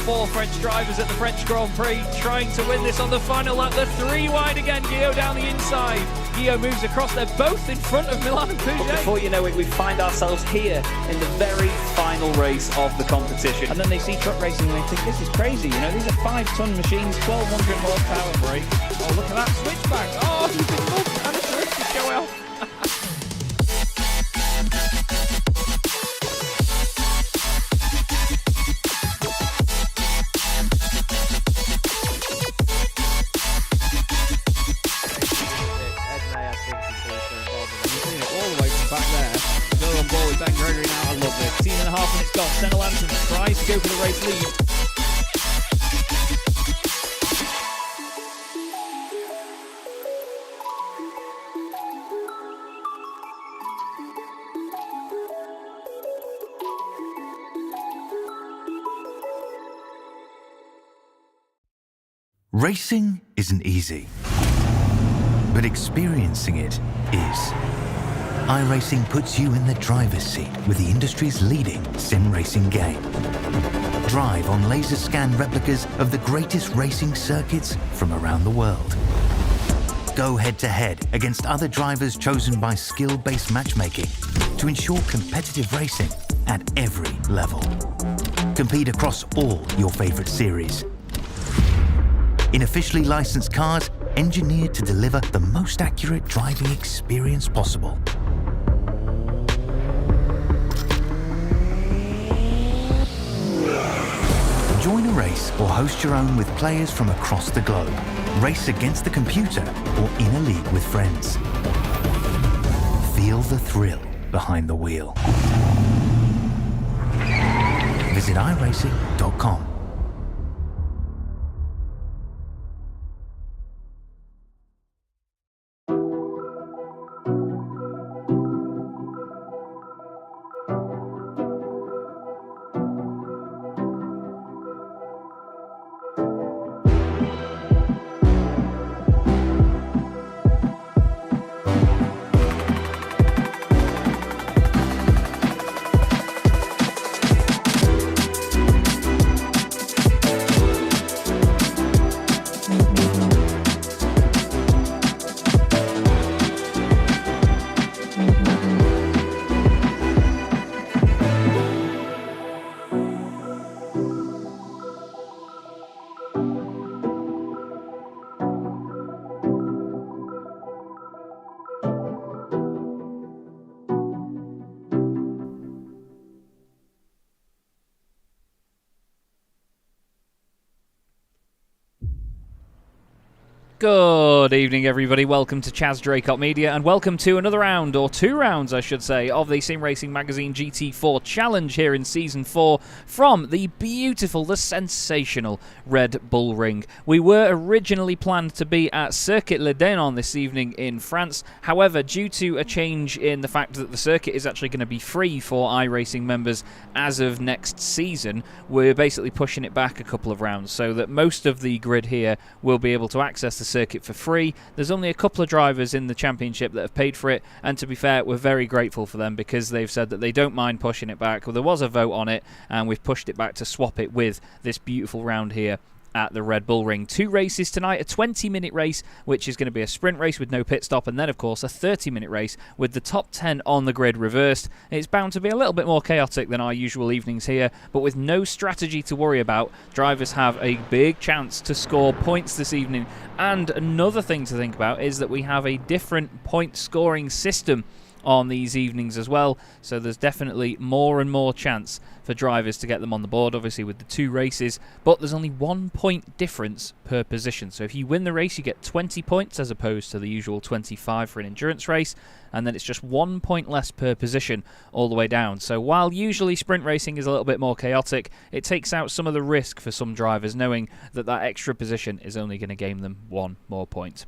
Four French drivers at the French Grand Prix trying to win this on the final lap. They're three wide again. Guillaume down the inside. Guillaume moves across. They're both in front of Milan and Pouget. But before you know it, we find ourselves here in the very final race of the competition. And then they see truck racing and they think, this is crazy. You know, these are 5-ton machines, 1,200 horsepower brake. Oh, look at that switchback. Oh, you can look and a drift is going off. Ben Gregory now, I love this. 18.5 minutes gone. Senna Lanson tries to go for the race lead. Racing isn't easy, but experiencing it is. iRacing puts you in the driver's seat with the industry's leading sim racing game. Drive on laser scan replicas of the greatest racing circuits from around the world. Go head-to-head against other drivers chosen by skill-based matchmaking to ensure competitive racing at every level. Compete across all your favorite series. In officially licensed cars, engineered to deliver the most accurate driving experience possible. Join a race or host your own with players from across the globe. Race against the computer or in a league with friends. Feel the thrill behind the wheel. Visit iRacing.com. Good evening, everybody. Welcome to Chaz Draycott Media, and welcome to another round, or two rounds, I should say, of the Sim Racing Magazine GT4 Challenge here in Season 4 from the beautiful, the sensational Red Bull Ring. We were originally planned to be at Circuit Le Dénon this evening in France. However, due to a change in the fact that the circuit is actually going to be free for iRacing members as of next season, we're basically pushing it back a couple of rounds so that most of the grid here will be able to access the circuit for free. There's only a couple of drivers in the championship that have paid for it, and to be fair, we're very grateful for them because they've said that they don't mind pushing it back. Well, there was a vote on it and we've pushed it back to swap it with this beautiful round here at the Red Bull Ring. 2 races tonight, a 20-minute race, which is going to be a sprint race with no pit stop, and then, of course, a 30-minute race with the top 10 on the grid reversed. It's bound to be a little bit more chaotic than our usual evenings here, but with no strategy to worry about, drivers have a big chance to score points this evening. And another thing to think about is that we have a different point scoring system on these evenings as well, so there's definitely more and more chance for drivers to get them on the board, obviously with the 2 races, but there's only 1 point difference per position. So if you win the race, you get 20 points as opposed to the usual 25 for an endurance race, and then it's just 1 point less per position all the way down. So while usually sprint racing is a little bit more chaotic, it takes out some of the risk for some drivers, knowing that that extra position is only going to gain them 1 more point.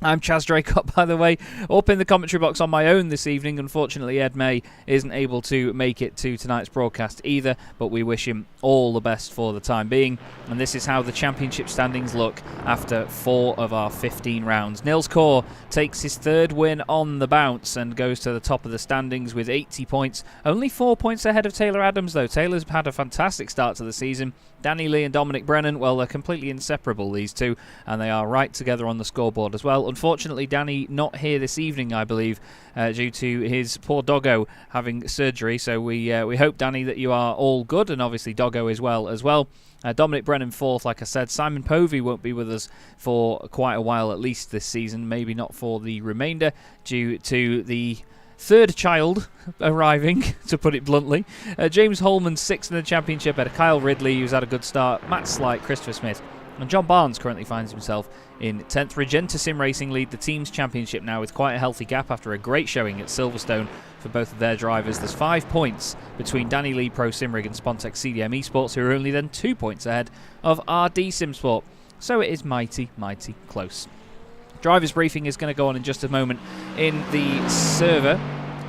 I'm Chaz Draycott, by the way, up in the commentary box on my own this evening. Unfortunately, Ed May isn't able to make it to tonight's broadcast either, but we wish him all the best for the time being. And this is how the championship standings look after 4 of our 15 rounds. Nils Kaur takes his 3rd win on the bounce and goes to the top of the standings with 80 points. Only 4 points ahead of Taylor Adams, though. Taylor's had a fantastic start to the season. Danny Lee and Dominic Brennan, well, they're completely inseparable, these two, and they are right together on the scoreboard as well. Unfortunately, Danny not here this evening, I believe, due to his poor doggo having surgery. So we hope, Danny, that you are all good, and obviously doggo as well. Dominic Brennan 4th, like I said. Simon Povey won't be with us for quite a while, at least this season. Maybe not for the remainder, due to the 3rd child arriving, to put it bluntly. James Holman 6th in the championship, at Kyle Ridley, who's had a good start, Matt Slight, Christopher Smith, and John Barnes currently finds himself in 10th. Regenta Sim Racing lead the team's championship now with quite a healthy gap after a great showing at Silverstone for both of their drivers. There's 5 points between Danny Lee Pro Simrig and Spontex CDM Esports, who are only then 2 points ahead of RD Simsport. So it is mighty, mighty close. Driver's briefing is going to go on in just a moment in the server,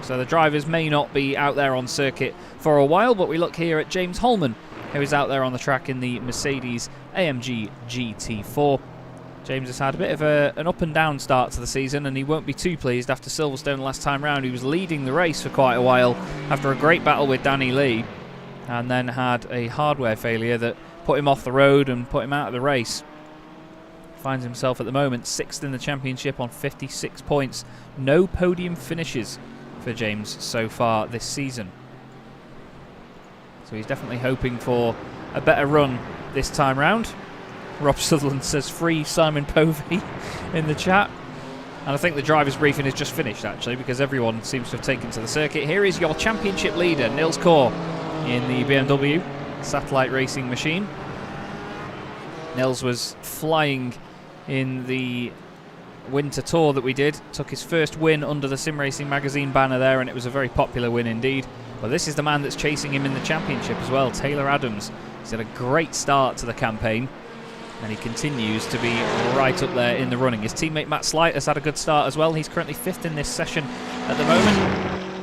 so the drivers may not be out there on circuit for a while, but we look here at James Holman, who is out there on the track in the Mercedes AMG GT4. James has had a bit of an up and down start to the season, and he won't be too pleased after Silverstone last time round. He was leading the race for quite a while after a great battle with Danny Lee, and then had a hardware failure that put him off the road and put him out of the race. Finds himself at the moment 6th in the championship on 56 points. No podium finishes for James so far this season. So he's definitely hoping for a better run this time round. Rob Sutherland says free Simon Povey in the chat. And I think the driver's briefing is just finished, actually, because everyone seems to have taken to the circuit. Here is your championship leader, Nils Kaur, in the BMW satellite racing machine. Nils was flying in the winter tour that we did, took his first win under the Sim Racing Magazine banner there, and it was a very popular win indeed. But this is the man that's chasing him in the championship as well, Taylor Adams. He's had a great start to the campaign, and he continues to be right up there in the running. His teammate Matt Slight has had a good start as well. He's currently 5th in this session at the moment.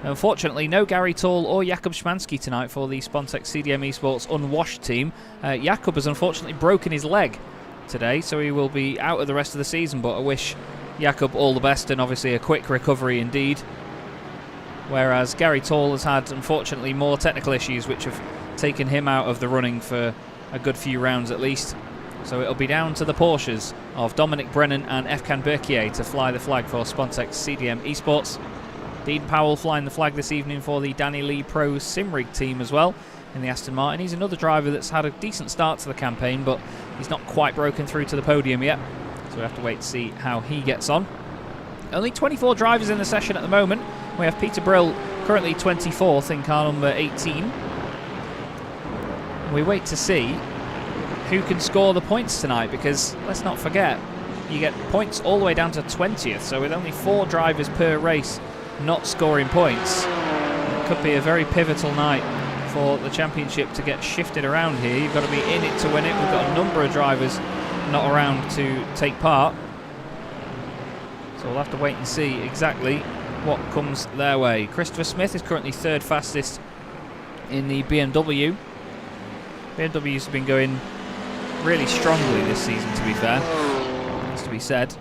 Unfortunately, no Gary Tall or Jakub Szymanski tonight for the Spontex CDM Esports unwashed team. Jakub has unfortunately broken his leg today, so he will be out of the rest of the season, but I wish Jakub all the best and obviously a quick recovery indeed. Whereas Gary Tall has had, unfortunately, more technical issues which have taken him out of the running for a good few rounds at least. So it'll be down to the Porsches of Dominic Brennan and Efkan Berkier to fly the flag for Spontex CDM Esports. Dean Powell flying the flag this evening for the Danny Lee Pro Simrig team as well in the Aston Martin. He's another driver that's had a decent start to the campaign, but he's not quite broken through to the podium yet, so we have to wait to see how he gets on. Only 24 drivers in the session at the moment. We have Peter Brill currently 24th in car number 18. We wait to see who can score the points tonight, because let's not forget, you get points all the way down to 20th, so with only 4 drivers per race not scoring points, it could be a very pivotal night for the championship to get shifted around here. You've got to be in it to win it. We've got a number of drivers not around to take part, so we'll have to wait and see exactly what comes their way. Christopher Smith is currently 3rd fastest in the BMW. BMW's been going really strongly this season, to be fair, has to be said.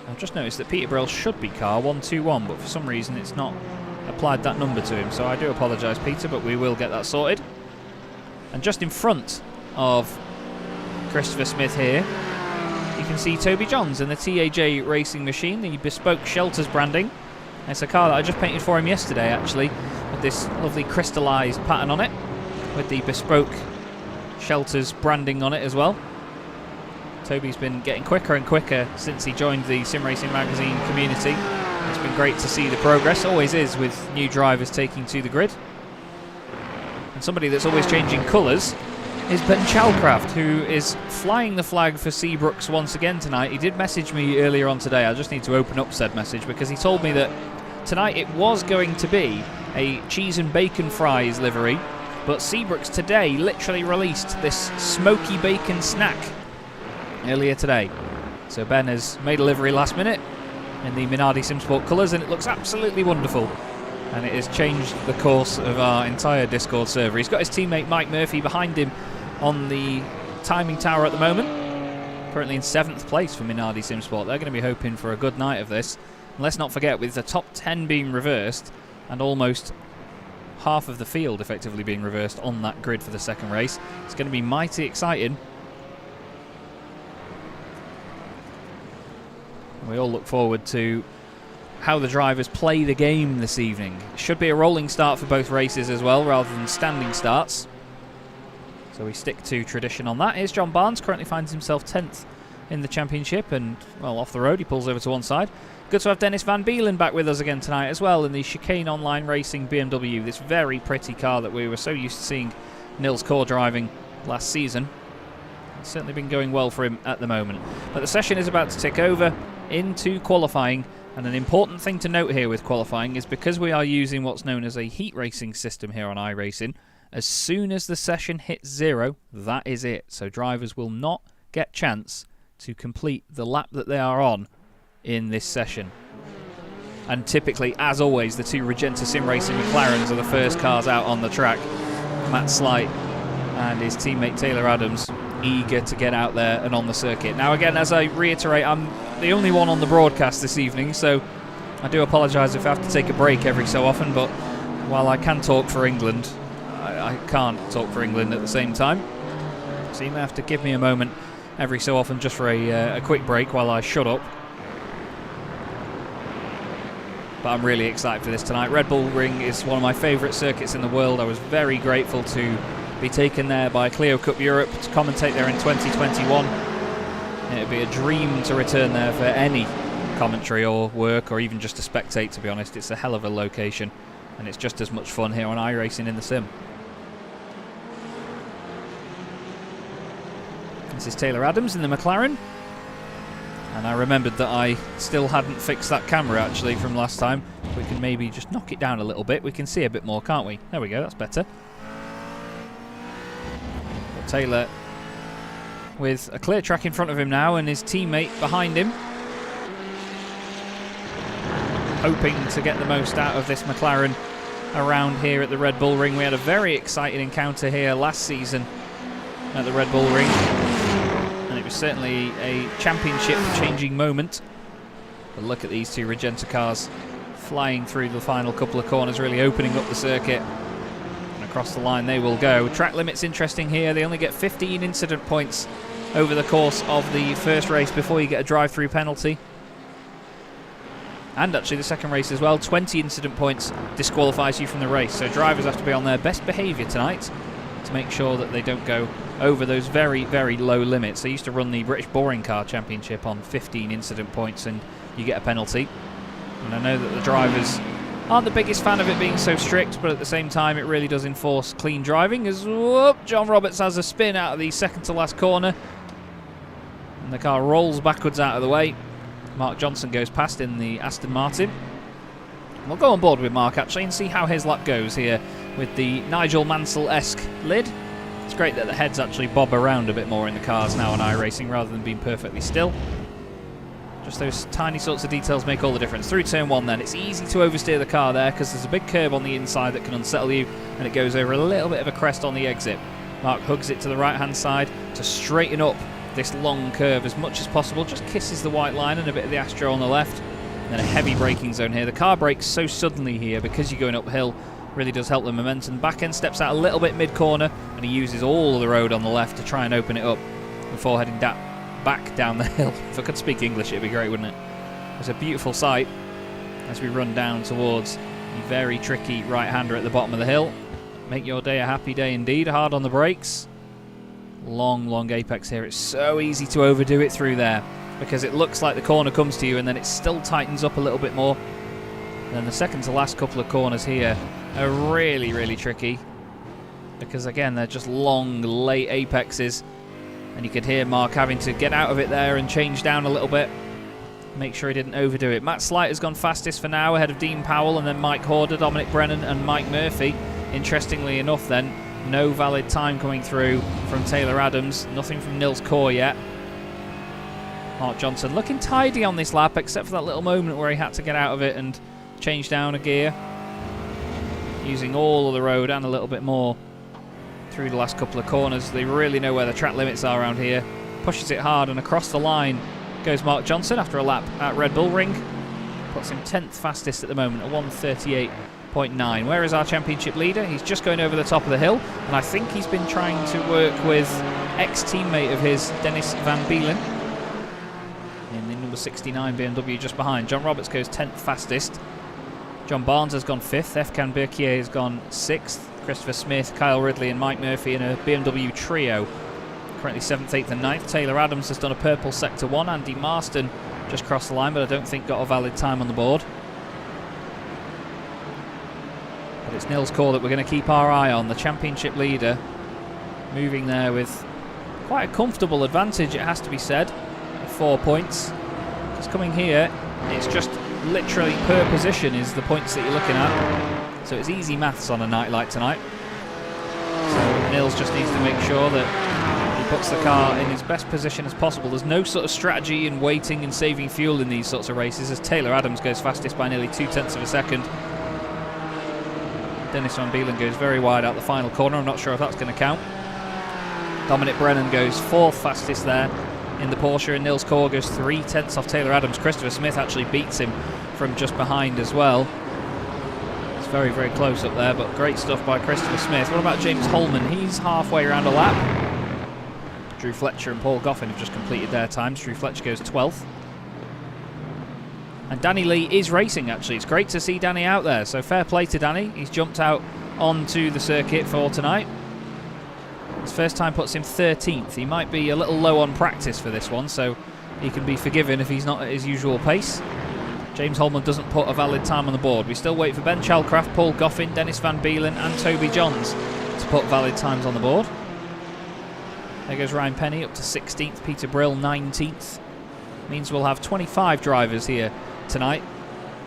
I've just noticed that Peter Brill should be car 121, but for some reason it's not applied that number to him, so I do apologise, Peter, but we will get that sorted. And just in front of Christopher Smith here, you can see Toby Johns in the TAJ Racing Machine, the bespoke Shelters branding. It's a car that I just painted for him yesterday, actually, with this lovely crystallised pattern on it, with the bespoke Shelters branding on it as well. Toby's been getting quicker and quicker since he joined the Sim Racing Magazine community. It's been great to see the progress, always is, with new drivers taking to the grid. And somebody that's always changing colours is Ben Chalcraft, who is flying the flag for Seabrooks once again tonight. He did message me earlier on today. I just need to open up said message because he told me that tonight it was going to be a cheese and bacon fries livery, but Seabrooks today literally released this smoky bacon snack earlier today. So Ben has made a livery last minute in the Minardi Simsport colours, and it looks absolutely wonderful. And it has changed the course of our entire Discord server. He's got his teammate Mike Murphy behind him on the timing tower at the moment. Currently in 7th place for Minardi Simsport. They're going to be hoping for a good night of this. And let's not forget, with the top 10 being reversed and almost half of the field effectively being reversed on that grid for the second race, it's going to be mighty exciting. We all look forward to how the drivers play the game this evening. It should be a rolling start for both races as well, rather than standing starts. So we stick to tradition on that. Here's John Barnes, currently finds himself 10th in the championship, and, well, off the road, he pulls over to one side. Good to have Dennis Van Beelen back with us again tonight as well in the Chicane Online Racing BMW, this very pretty car that we were so used to seeing Nils Core driving last season. It's certainly been going well for him at the moment. But the session is about to tick over into qualifying, and an important thing to note here with qualifying is because we are using what's known as a heat racing system here on iRacing, as soon as the session hits 0, that is it. So drivers will not get chance to complete the lap that they are on in this session. And typically, as always, the two Regenta Sim Racing McLarens are the first cars out on the track. Matt Slight and his teammate Taylor Adams eager to get out there and on the circuit. Now again, as I reiterate, I'm the only one on the broadcast this evening, so I do apologise if I have to take a break every so often, but while I can talk for England, I can't talk for England at the same time. So you may have to give me a moment every so often just for a quick break while I shut up. But I'm really excited for this tonight. Red Bull Ring is one of my favourite circuits in the world. I was very grateful to be taken there by Clio Cup Europe to commentate there in 2021. It would be a dream to return there for any commentary or work, or even just to spectate, to be honest. It's a hell of a location, and it's just as much fun here on iRacing in the sim. This is Taylor Adams in the McLaren. And I remembered that I still hadn't fixed that camera actually from last time. We can maybe just knock it down a little bit. We can see a bit more, can't we? There we go, that's better. But Taylor with a clear track in front of him now and his teammate behind him, hoping to get the most out of this McLaren around here at the Red Bull Ring. We had a very exciting encounter here last season at the Red Bull Ring. It was certainly a championship-changing moment. But look at these two Regenta cars flying through the final couple of corners, really opening up the circuit. And across the line they will go. Track limit's interesting here. They only get 15 incident points over the course of the first race before you get a drive-through penalty. And actually the second race as well. 20 incident points disqualifies you from the race. So drivers have to be on their best behaviour tonight to make sure that they don't go over those very, very low limits. They used to run the British Boring Car Championship on 15 incident points and you get a penalty. And I know that the drivers aren't the biggest fan of it being so strict, but at the same time it really does enforce clean driving. As whoop, John Roberts has a spin out of the second to last corner. And the car rolls backwards out of the way. Mark Johnson goes past in the Aston Martin. We'll go on board with Mark actually and see how his lap goes here with the Nigel Mansell-esque lid. It's great that the heads actually bob around a bit more in the cars now on iRacing rather than being perfectly still. Just those tiny sorts of details make all the difference. Through turn 1 then, it's easy to oversteer the car there because there's a big curb on the inside that can unsettle you, and it goes over a little bit of a crest on the exit. Mark hugs it to the right hand side to straighten up this long curve as much as possible, just kisses the white line and a bit of the Astro on the left. And then a heavy braking zone here. The car brakes so suddenly here because you're going uphill. Really does help the momentum. Back end steps out a little bit mid-corner and and he uses all of the road on the left to try and open it up before heading back down the hill. If I could speak English, it'd be great, wouldn't it? It's a beautiful sight as we run down towards the very tricky right-hander at the bottom of the hill. Make your day a happy day indeed. Hard on the brakes. Long apex here. It's so easy to overdo it through there because it looks like the corner comes to you and then it still tightens up a little bit more. And then the second to last couple of corners here are really tricky because, again, they're just long, late apexes. And you could hear Mark having to get out of it there and change down a little bit. Make sure he didn't overdo it. Matt Slight has gone fastest for now, ahead of Dean Powell and then Mike Horder, Dominic Brennan and Mike Murphy. Interestingly enough then, no valid time coming through from Taylor Adams. Nothing from Nils Kaur yet. Mark Johnson looking tidy on this lap, except for that little moment where he had to get out of it and change down a gear. Using all of the road and a little bit more through the last couple of corners. They really know where the track limits are around here. Pushes it hard and across the line goes Mark Johnson after a lap at Red Bull Ring. Puts him 10th fastest at the moment, a 1:38.9. Where is our championship leader? He's just going over the top of the hill, and I think he's been trying to work with ex-teammate of his, Dennis Van Bielen, in the number 69 BMW just behind. John Roberts goes 10th fastest. John Barnes has gone 5th. Efkan Berkier has gone 6th. Christopher Smith, Kyle Ridley and Mike Murphy in a BMW trio. Currently 7th, 8th and 9th. Taylor Adams has done a purple sector 1. Andy Marston just crossed the line, but I don't think got a valid time on the board. But it's Nils Kaur that we're going to keep our eye on, the championship leader, moving there with quite a comfortable advantage, it has to be said, 4 points. Just coming here, it's just literally per position is the points that you're looking at. So it's easy maths on a night like tonight. So Nils just needs to make sure that he puts the car in his best position as possible. There's no sort of strategy in waiting and saving fuel in these sorts of races, as Taylor Adams goes fastest by nearly 0.2 of a second. Dennis Van Bielen goes very wide out the final corner. I'm not sure if that's going to count. Dominic Brennan goes 4th fastest there in the Porsche, and Nils Kaur goes 0.3 off Taylor Adams. Christopher Smith actually beats him from just behind as well. It's very close up there, but great stuff by Christopher Smith. What about James Holman? He's halfway around a lap. Drew Fletcher and Paul Goffin have just completed their times. Drew Fletcher goes 12th. And Danny Lee is racing, actually. It's great to see Danny out there, so fair play to Danny. He's jumped out onto the circuit for tonight. His first time puts him 13th. He might be a little low on practice for this one, so he can be forgiven if he's not at his usual pace. James Holman doesn't put a valid time on the board. We still wait for Ben Chalcraft, Paul Goffin, Dennis Van Bielen and Toby Johns to put valid times on the board. There goes Ryan Penny up to 16th, Peter Brill 19th. Means we'll have 25 drivers here tonight,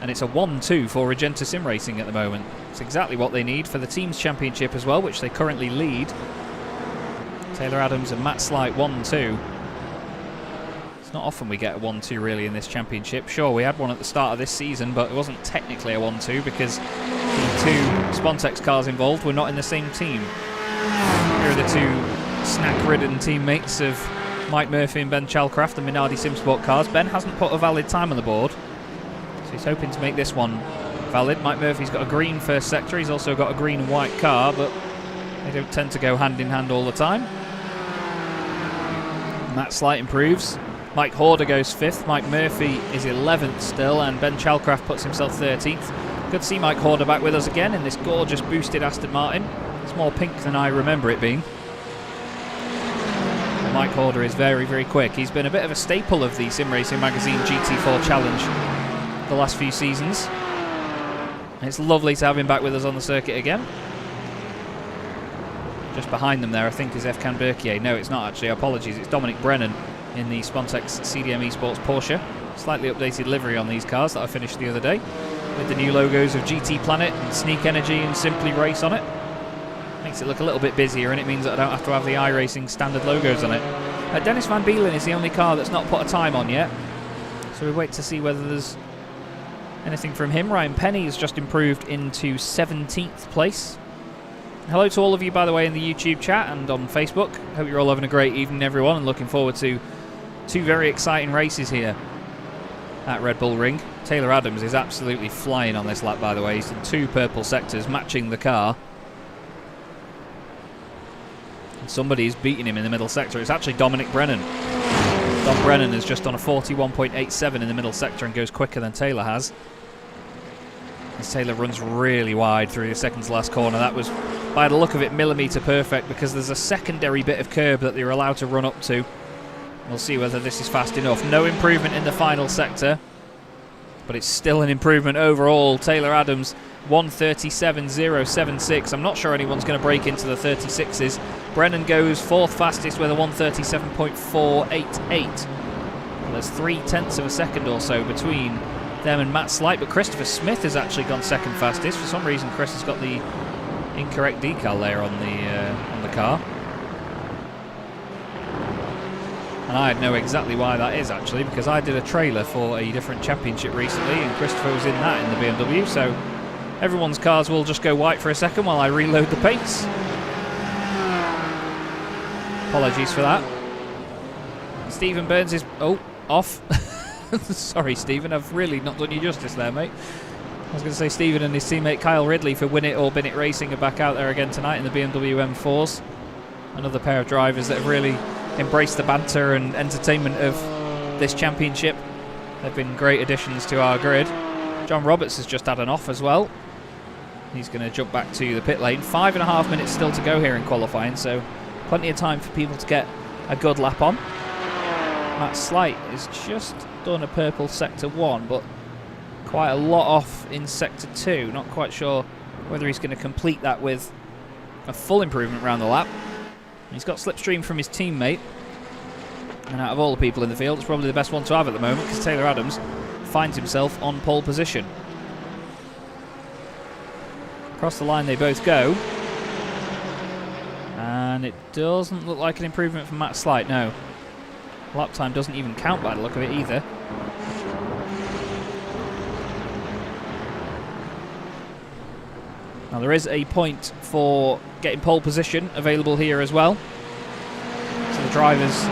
and it's a 1-2 for Regenta Sim Racing at the moment. It's exactly what they need for the Teams Championship as well, which they currently lead. Taylor Adams and Matt Slight 1-2. It's not often we get a 1-2 really in this championship. Sure, we had one at the start of this season, but it wasn't technically a 1-2 because the two Spontex cars involved were not in the same team. Here are the two snack-ridden teammates of Mike Murphy and Ben Chalcraft, the Minardi SimSport cars. Ben hasn't put a valid time on the board, so he's hoping to make this one valid. Mike Murphy's got a green first sector. He's also got a green and white car, but they don't tend to go hand in hand all the time. Matt Slight improves. Mike Horder goes 5th. Mike Murphy is 11th still, and Ben Chalcraft puts himself 13th. Good to see Mike Horder back with us again in this gorgeous boosted Aston Martin. It's more pink than I remember it being. Mike Horder is very quick. He's been a bit of a staple of the Sim Racing Magazine GT4 Challenge the last few seasons. It's lovely to have him back with us on the circuit again. Just behind them there, I think, is Efkan Berkier. No, it's not actually. Apologies. It's Dominic Brennan in the Spontex CDM Esports Porsche. Slightly updated livery on these cars that I finished the other day, with the new logos of GT Planet and Sneak Energy and Simply Race on it. Makes it look a little bit busier, and it means that I don't have to have the iRacing standard logos on it. Dennis Van Bielen is the only car that's not put a time on yet, so we wait to see whether there's anything from him. Ryan Penny has just improved into 17th place. Hello to all of you, by the way, in the YouTube chat and on Facebook. Hope you're all having a great evening, everyone, and looking forward to two very exciting races here at Red Bull Ring. Taylor Adams is absolutely flying on this lap, by the way. He's in 2 purple sectors, matching the car. Somebody's beating him in the middle sector. It's actually Dominic Brennan. Dom Brennan is just on a 41.87 in the middle sector and goes quicker than Taylor has. As Taylor runs really wide through the second to last corner. That was, by the look of it, millimetre perfect, because there's a secondary bit of curb that they're allowed to run up to. We'll see whether this is fast enough. No improvement in the final sector, but it's still an improvement overall. Taylor Adams, 1:37.076. I'm not sure anyone's going to break into the 36s. Brennan goes fourth fastest with a 1:37.488. There's 0.3 of a second or so between them and Matt Slight, but Christopher Smith has actually gone second fastest. For some reason, Chris has got the incorrect decal there on the car. And I know exactly why that is, actually, because I did a trailer for a different championship recently, and Christopher was in that in the BMW, so everyone's cars will just go white for a second while I reload the paints. Apologies for that. Stephen Burns is... oh, off. Sorry, Stephen, I've really not done you justice there, mate. I was going to say Stephen and his teammate Kyle Ridley for Win It or Bin It Racing are back out there again tonight in the BMW M4s. Another pair of drivers that have really embraced the banter and entertainment of this championship. They've been great additions to our grid. John Roberts has just had an off as well. He's going to jump back to the pit lane. 5.5 minutes still to go here in qualifying, so plenty of time for people to get a good lap on. Matt Slight is just done a purple sector 1, but quite a lot off in sector 2. Not quite sure whether he's going to complete that with a full improvement around the lap. He's got slipstream from his teammate, and out of all the people in the field, it's probably the best one to have at the moment, because Taylor Adams finds himself on pole position. Across the line they both go, and it doesn't look like an improvement from Matt Slight, no. Lap time doesn't even count by the look of it either. Now there is a point for getting pole position available here as well, so the drivers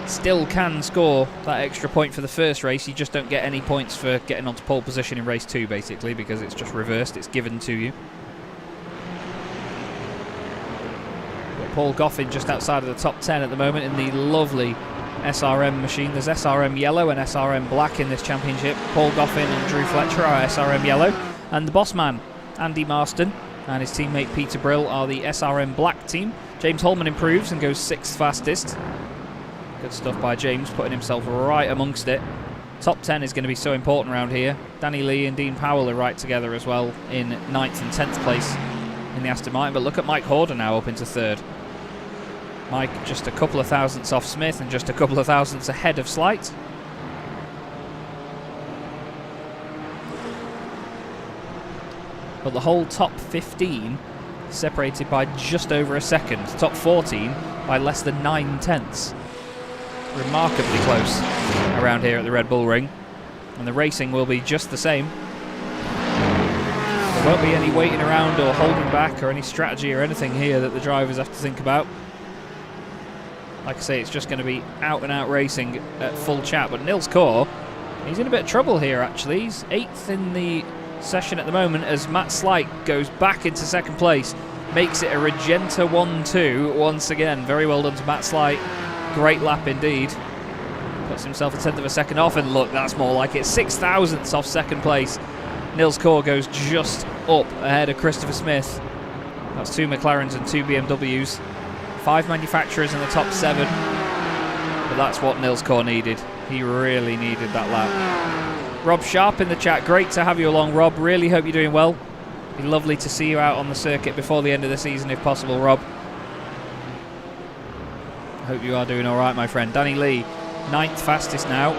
still can score that extra point for the first race. You just don't get any points for getting onto pole position in race 2, basically, because it's just reversed, it's given to you. Got Paul Goffin just outside of the top 10 at the moment in the lovely SRM machine. There's SRM yellow and SRM black in this championship. Paul Goffin and Drew Fletcher are SRM yellow, and the boss man Andy Marston and his teammate Peter Brill are the SRM black team. James Holman improves and goes 6th fastest. Good stuff by James, putting himself right amongst it. Top 10 is going to be so important around here. Danny Lee and Dean Powell are right together as well in 9th and 10th place in the Aston Martin. But look at Mike Horder now up into 3rd. Mike just a couple of thousandths off Smith and just a couple of thousandths ahead of Slight. But the whole top 15 separated by just over a second. Top 14 by less than 9/10. Remarkably close around here at the Red Bull Ring. And the racing will be just the same. There won't be any waiting around or holding back or any strategy or anything here that the drivers have to think about. Like I say, it's just going to be out and out racing at full chat. But Nils Kaur, he's in a bit of trouble here actually. He's 8th in the session at the moment as Matt Slight goes back into 2nd place. Makes it a Regenta 1-2 once again. Very well done to Matt Slight. Great lap indeed. Puts himself a 10th of a second off, and look, that's more like it. 6 thousandths off 2nd place. Nils Kaur goes just up ahead of Christopher Smith. That's 2 McLarens and 2 BMWs. 5 manufacturers in the top 7. But that's what Nils Kaur needed. He really needed that lap. Rob Sharp in the chat. Great to have you along, Rob. Really hope you're doing well. Be lovely to see you out on the circuit before the end of the season if possible, Rob. Hope you are doing alright, my friend. Danny Lee, 9th fastest now.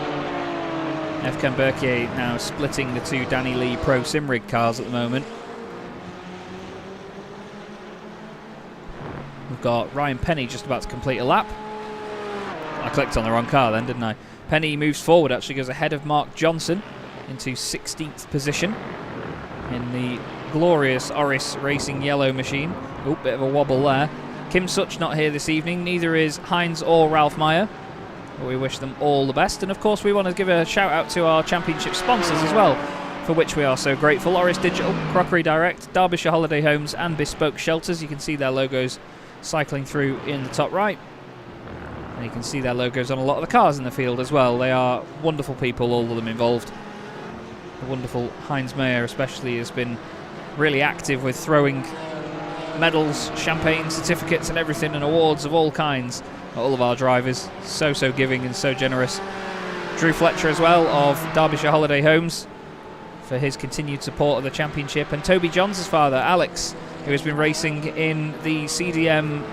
Efkan Berkier now splitting the 2 Danny Lee Pro Simrig cars at the moment. We've got Ryan Penny just about to complete a lap. I clicked on the wrong car then, didn't I? Penny moves forward, actually goes ahead of Mark Johnson into 16th position in the glorious Oris Racing yellow machine. Oh, bit of a wobble there. Kim Such not here this evening, neither is Heinz or Ralph Meyer. We wish them all the best, and of course we want to give a shout out to our championship sponsors as well, for which we are so grateful. Oris Digital, Crockery Direct, Derbyshire Holiday Homes and Bespoke Shelters. You can see their logos cycling through in the top right. And you can see their logos on a lot of the cars in the field as well. They are wonderful people, all of them involved. The wonderful Heinz Mayer especially has been really active with throwing medals, champagne, certificates and everything, and awards of all kinds at all of our drivers. So giving and so generous. Drew Fletcher as well of Derbyshire Holiday Homes for his continued support of the championship, and Toby Johns' father, Alex, who has been racing in the CDM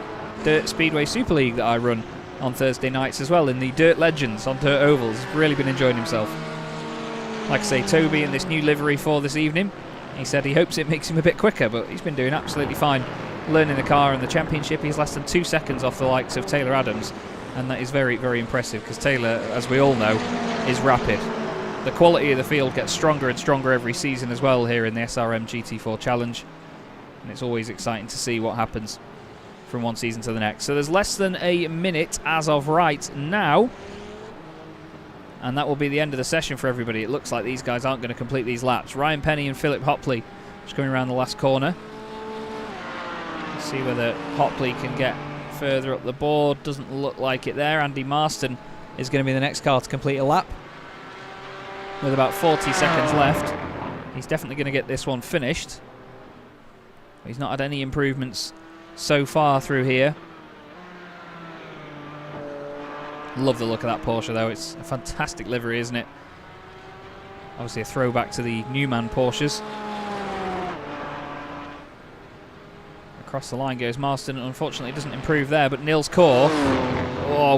Dirt Speedway Super League that I run on Thursday nights as well, in the Dirt Legends on Dirt Ovals. He's really been enjoying himself. Like I say, Toby in this new livery for this evening, he said he hopes it makes him a bit quicker, but he's been doing absolutely fine learning the car in the championship. He's less than 2 seconds off the likes of Taylor Adams, and that is very, very impressive, because Taylor, as we all know, is rapid. The quality of the field gets stronger and stronger every season as well here in the SRM GT4 Challenge, and it's always exciting to see what happens from one season to the next. So there's less than a minute as of right now, and that will be the end of the session for everybody. It looks like these guys aren't going to complete these laps. Ryan Penny and Philip Hopley just coming around the last corner. Let's see whether Hopley can get further up the board. Doesn't look like it there. Andy Marston is going to be the next car to complete a lap with about 40 seconds left. He's definitely going to get this one finished. He's not had any improvements so far through here. Love the look of that Porsche though. It's a fantastic livery, isn't it? Obviously a throwback to the Newman Porsches. Across the line goes Marston. Unfortunately doesn't improve there, but Nils Kaur,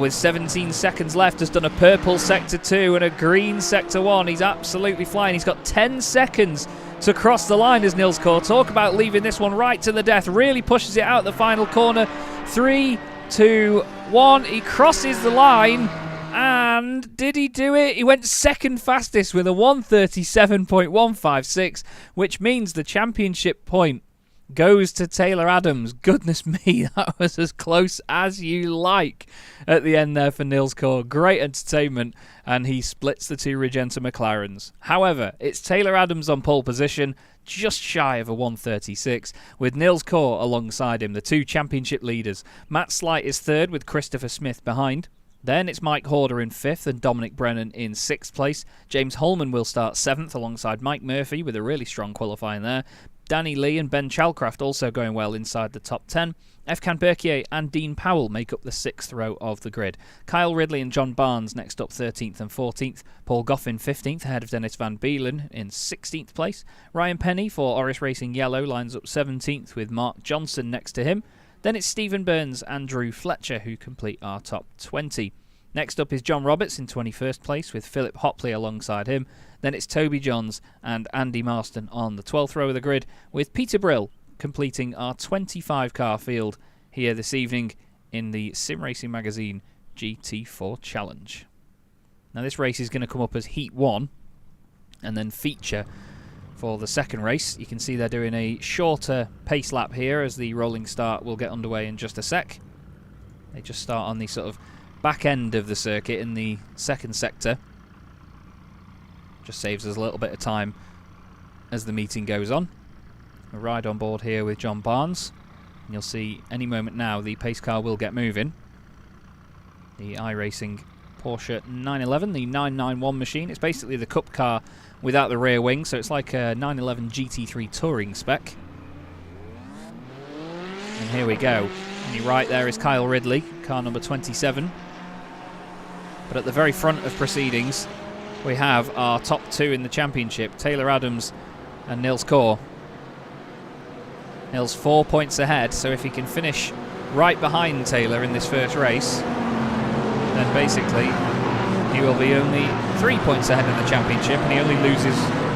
with 17 seconds left, has done a purple sector 2 and a green sector 1. He's absolutely flying. He's got 10 seconds to cross the line as Nils Kaur. Talk about leaving this one right to the death. Really pushes it out the final corner. 3, 2, 1. He crosses the line. And did he do it? He went second fastest with a 1:37.156, which means the championship point goes to Taylor Adams. Goodness me, that was as close as you like at the end there for Nils Kaur. Great entertainment, and he splits the two Regenta McLarens. However, it's Taylor Adams on pole position, just shy of a 1:36, with Nils Kaur alongside him, the two championship leaders. Matt Slight is third with Christopher Smith behind. Then it's Mike Horder in 5th and Dominic Brennan in 6th place. James Holman will start 7th alongside Mike Murphy with a really strong qualifying there. Danny Lee and Ben Chalcraft also going well inside the top 10. Efkan Berkier and Dean Powell make up the 6th row of the grid. Kyle Ridley and John Barnes next up 13th and 14th. Paul Goffin 15th ahead of Dennis Van Beelen in 16th place. Ryan Penny for Oris Racing Yellow lines up 17th with Mark Johnson next to him. Then it's Stephen Burns and Drew Fletcher who complete our top 20. Next up is John Roberts in 21st place with Philip Hopley alongside him. Then it's Toby Johns and Andy Marston on the 12th row of the grid, with Peter Brill completing our 25-car field here this evening in the Sim Racing Magazine GT4 Challenge. Now this race is going to come up as Heat 1 and then feature for the second race. You can see they're doing a shorter pace lap here as the rolling start will get underway in just a sec. They just start on the sort of back end of the circuit in the second sector. Just saves us a little bit of time as the meeting goes on. A ride on board here with John Barnes. And you'll see any moment now the pace car will get moving. The iRacing Porsche 911, the 991 machine. It's basically the Cup car without the rear wing, so it's like a 911 GT3 touring spec. And here we go. And you're right, there is Kyle Ridley, car number 27. But at the very front of proceedings, we have our top two in the championship, Taylor Adams and Nils Kaur. Nils 4 points ahead, so if he can finish right behind Taylor in this first race, then basically he will be only 3 points ahead in the championship, and he only loses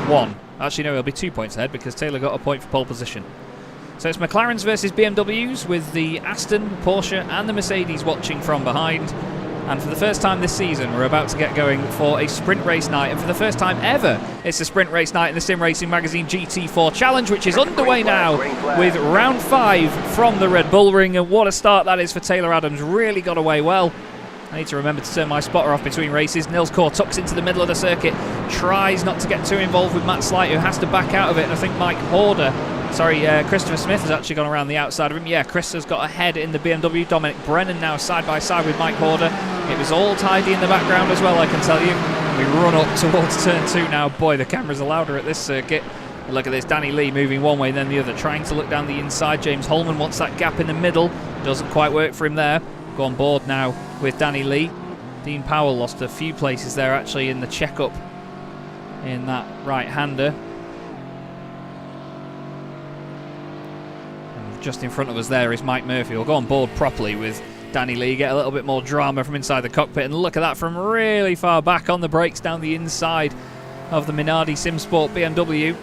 1. Actually, no, he'll be 2 points ahead because Taylor got a point for pole position. So it's McLarens versus BMWs, with the Aston, Porsche and the Mercedes watching from behind. And for the first time this season, we're about to get going for a sprint race night. And for the first time ever, it's a sprint race night in the Sim Racing Magazine GT4 Challenge, which is underway now with round 5 from the Red Bull Ring. And what a start that is for Taylor Adams. Really got away well. I need to remember to turn my spotter off between races. Nils Kaur tucks into the middle of the circuit, tries not to get too involved with Matt Slight, who has to back out of it. And I think Mike Horder Sorry, Christopher Smith has actually gone around the outside of him. Yeah, Chris has got ahead in the BMW. Dominic Brennan now side by side with Mike Horder. It was all tidy in the background as well, I can tell you. We run up towards turn 2 now. Boy, the cameras are louder at this circuit. Look at this, Danny Lee moving one way then the other, trying to look down the inside. James Holman wants that gap in the middle. Doesn't quite work for him there. Go on board now with Danny Lee. Dean Powell lost a few places there actually in the check-up in that right-hander. And just in front of us there is Mike Murphy. We'll go on board properly with Danny Lee, get a little bit more drama from inside the cockpit, and look at that from really far back on the brakes down the inside of the Minardi SimSport BMW.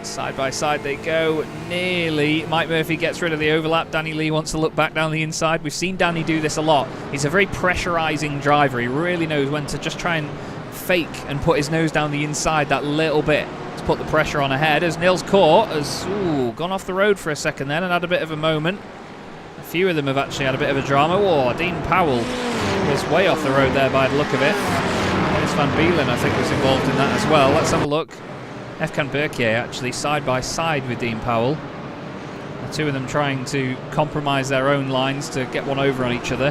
Side by side they go, nearly. Mike Murphy gets rid of the overlap. Danny Lee wants to look back down the inside. We've seen Danny do this a lot. He's a very pressurizing driver. He really knows when to just try and fake and put his nose down the inside that little bit to put the pressure on ahead. As Nils Kort has gone off the road for a second then and had a bit of a moment. A few of them have actually had a bit of a drama. Whoa, Dean Powell was way off the road there by the look of it. Dennis Van Beelen, I think, was involved in that as well. Let's have a look. Efkan Berkier actually side by side with Dean Powell. The two of them trying to compromise their own lines to get one over on each other.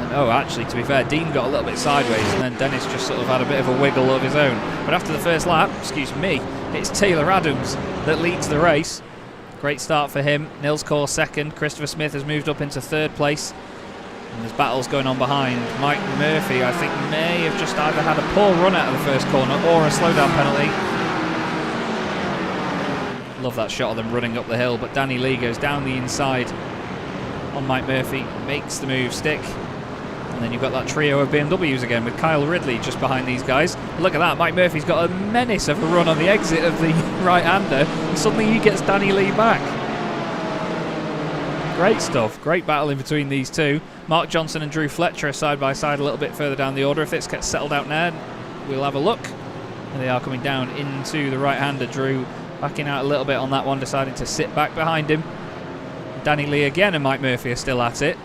And oh, actually, to be fair, Dean got a little bit sideways and then Dennis just sort of had a bit of a wiggle of his own. But after the first lap, excuse me, it's Taylor Adams that leads the race. Great start for him. Nils Kort second. Christopher Smith has moved up into third place. And there's battles going on behind. Mike Murphy, I think, may have just either had a poor run out of the first corner or a slowdown penalty. Love that shot of them running up the hill, but Danny Lee goes down the inside on Mike Murphy, makes the move stick. And then you've got that trio of BMWs again with Kyle Ridley just behind these guys. Look at that, Mike Murphy's got a menace of a run on the exit of the right-hander, and suddenly he gets Danny Lee back. Great stuff, great battle in between these two. Mark Johnson and Drew Fletcher are side by side a little bit further down the order. If this gets settled out now, we'll have a look. And they are coming down into the right-hander. Drew backing out a little bit on that one, deciding to sit back behind him. Danny Lee again and Mike Murphy are still at it.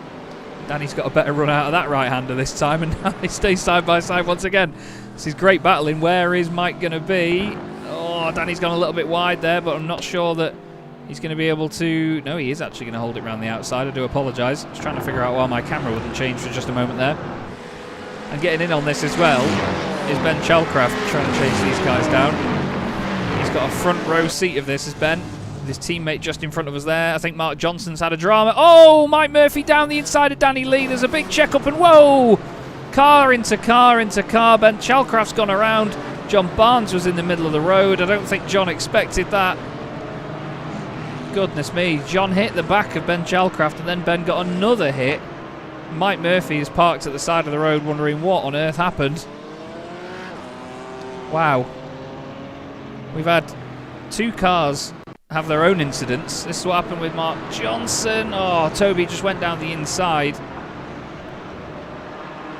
Danny's got a better run out of that right-hander this time, and now they stay side by side once again. This is great battling. Where is Mike going to be? Oh, Danny's gone a little bit wide there, but I'm not sure that he's going to be able to... No, he is actually going to hold it around the outside. I do apologise. I was trying to figure out why my camera wouldn't change for just a moment there. And getting in on this as well is Ben Chalcraft trying to chase these guys down. He's got a front row seat of this, is Ben. His teammate just in front of us there. I think Mark Johnson's had a drama. Oh, Mike Murphy down the inside of Danny Lee. There's a big check-up and whoa! Car into car into car. Ben Chalcraft's gone around. John Barnes was in the middle of the road. I don't think John expected that. Goodness me. John hit the back of Ben Chalcraft and then Ben got another hit. Mike Murphy is parked at the side of the road wondering what on earth happened. Wow. We've had two cars have their own incidents. This is what happened with Mark Johnson. Oh, Toby just went down the inside.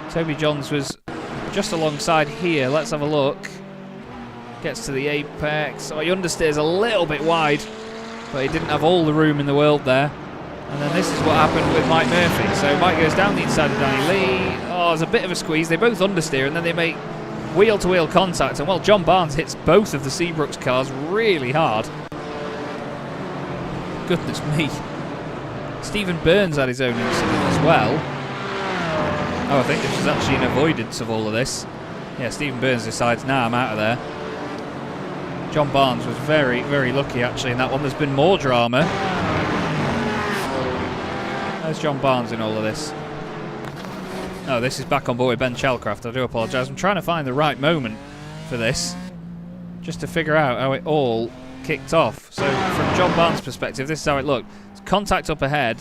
Toby Johns was just alongside here. Let's have a look. Gets to the apex. Oh, he understeers a little bit wide, but he didn't have all the room in the world there. And then this is what happened with Mike Murphy. So Mike goes down the inside of Danny Lee. Oh, there's a bit of a squeeze. They both understeer, and then they make wheel-to-wheel contact. And, well, John Barnes hits both of the Seabrooks cars really hard. Goodness me. Stephen Burns had his own incident as well. Oh, I think this was actually an avoidance of all of this. Yeah, Stephen Burns decides, nah, I'm out of there. John Barnes was very, very lucky actually in that one. There's been more drama. There's John Barnes in all of this. Oh, this is back on board with Ben Chalcraft. I do apologise. I'm trying to find the right moment for this, just to figure out how it all kicked off. So from John Barnes' perspective, this is how it looked. It's contact up ahead.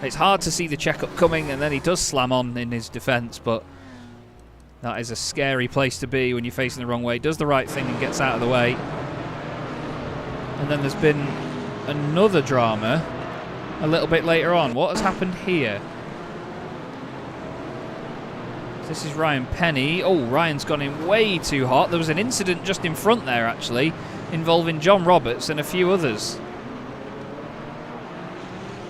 It's hard to see the check-up coming, and then he does slam on in his defence, but that is a scary place to be when you're facing the wrong way. Does the right thing and gets out of the way. And then there's been another drama a little bit later on. What has happened here? This is Ryan Penny. Oh, Ryan's gone in way too hot. There was an incident just in front there, actually, involving John Roberts and a few others.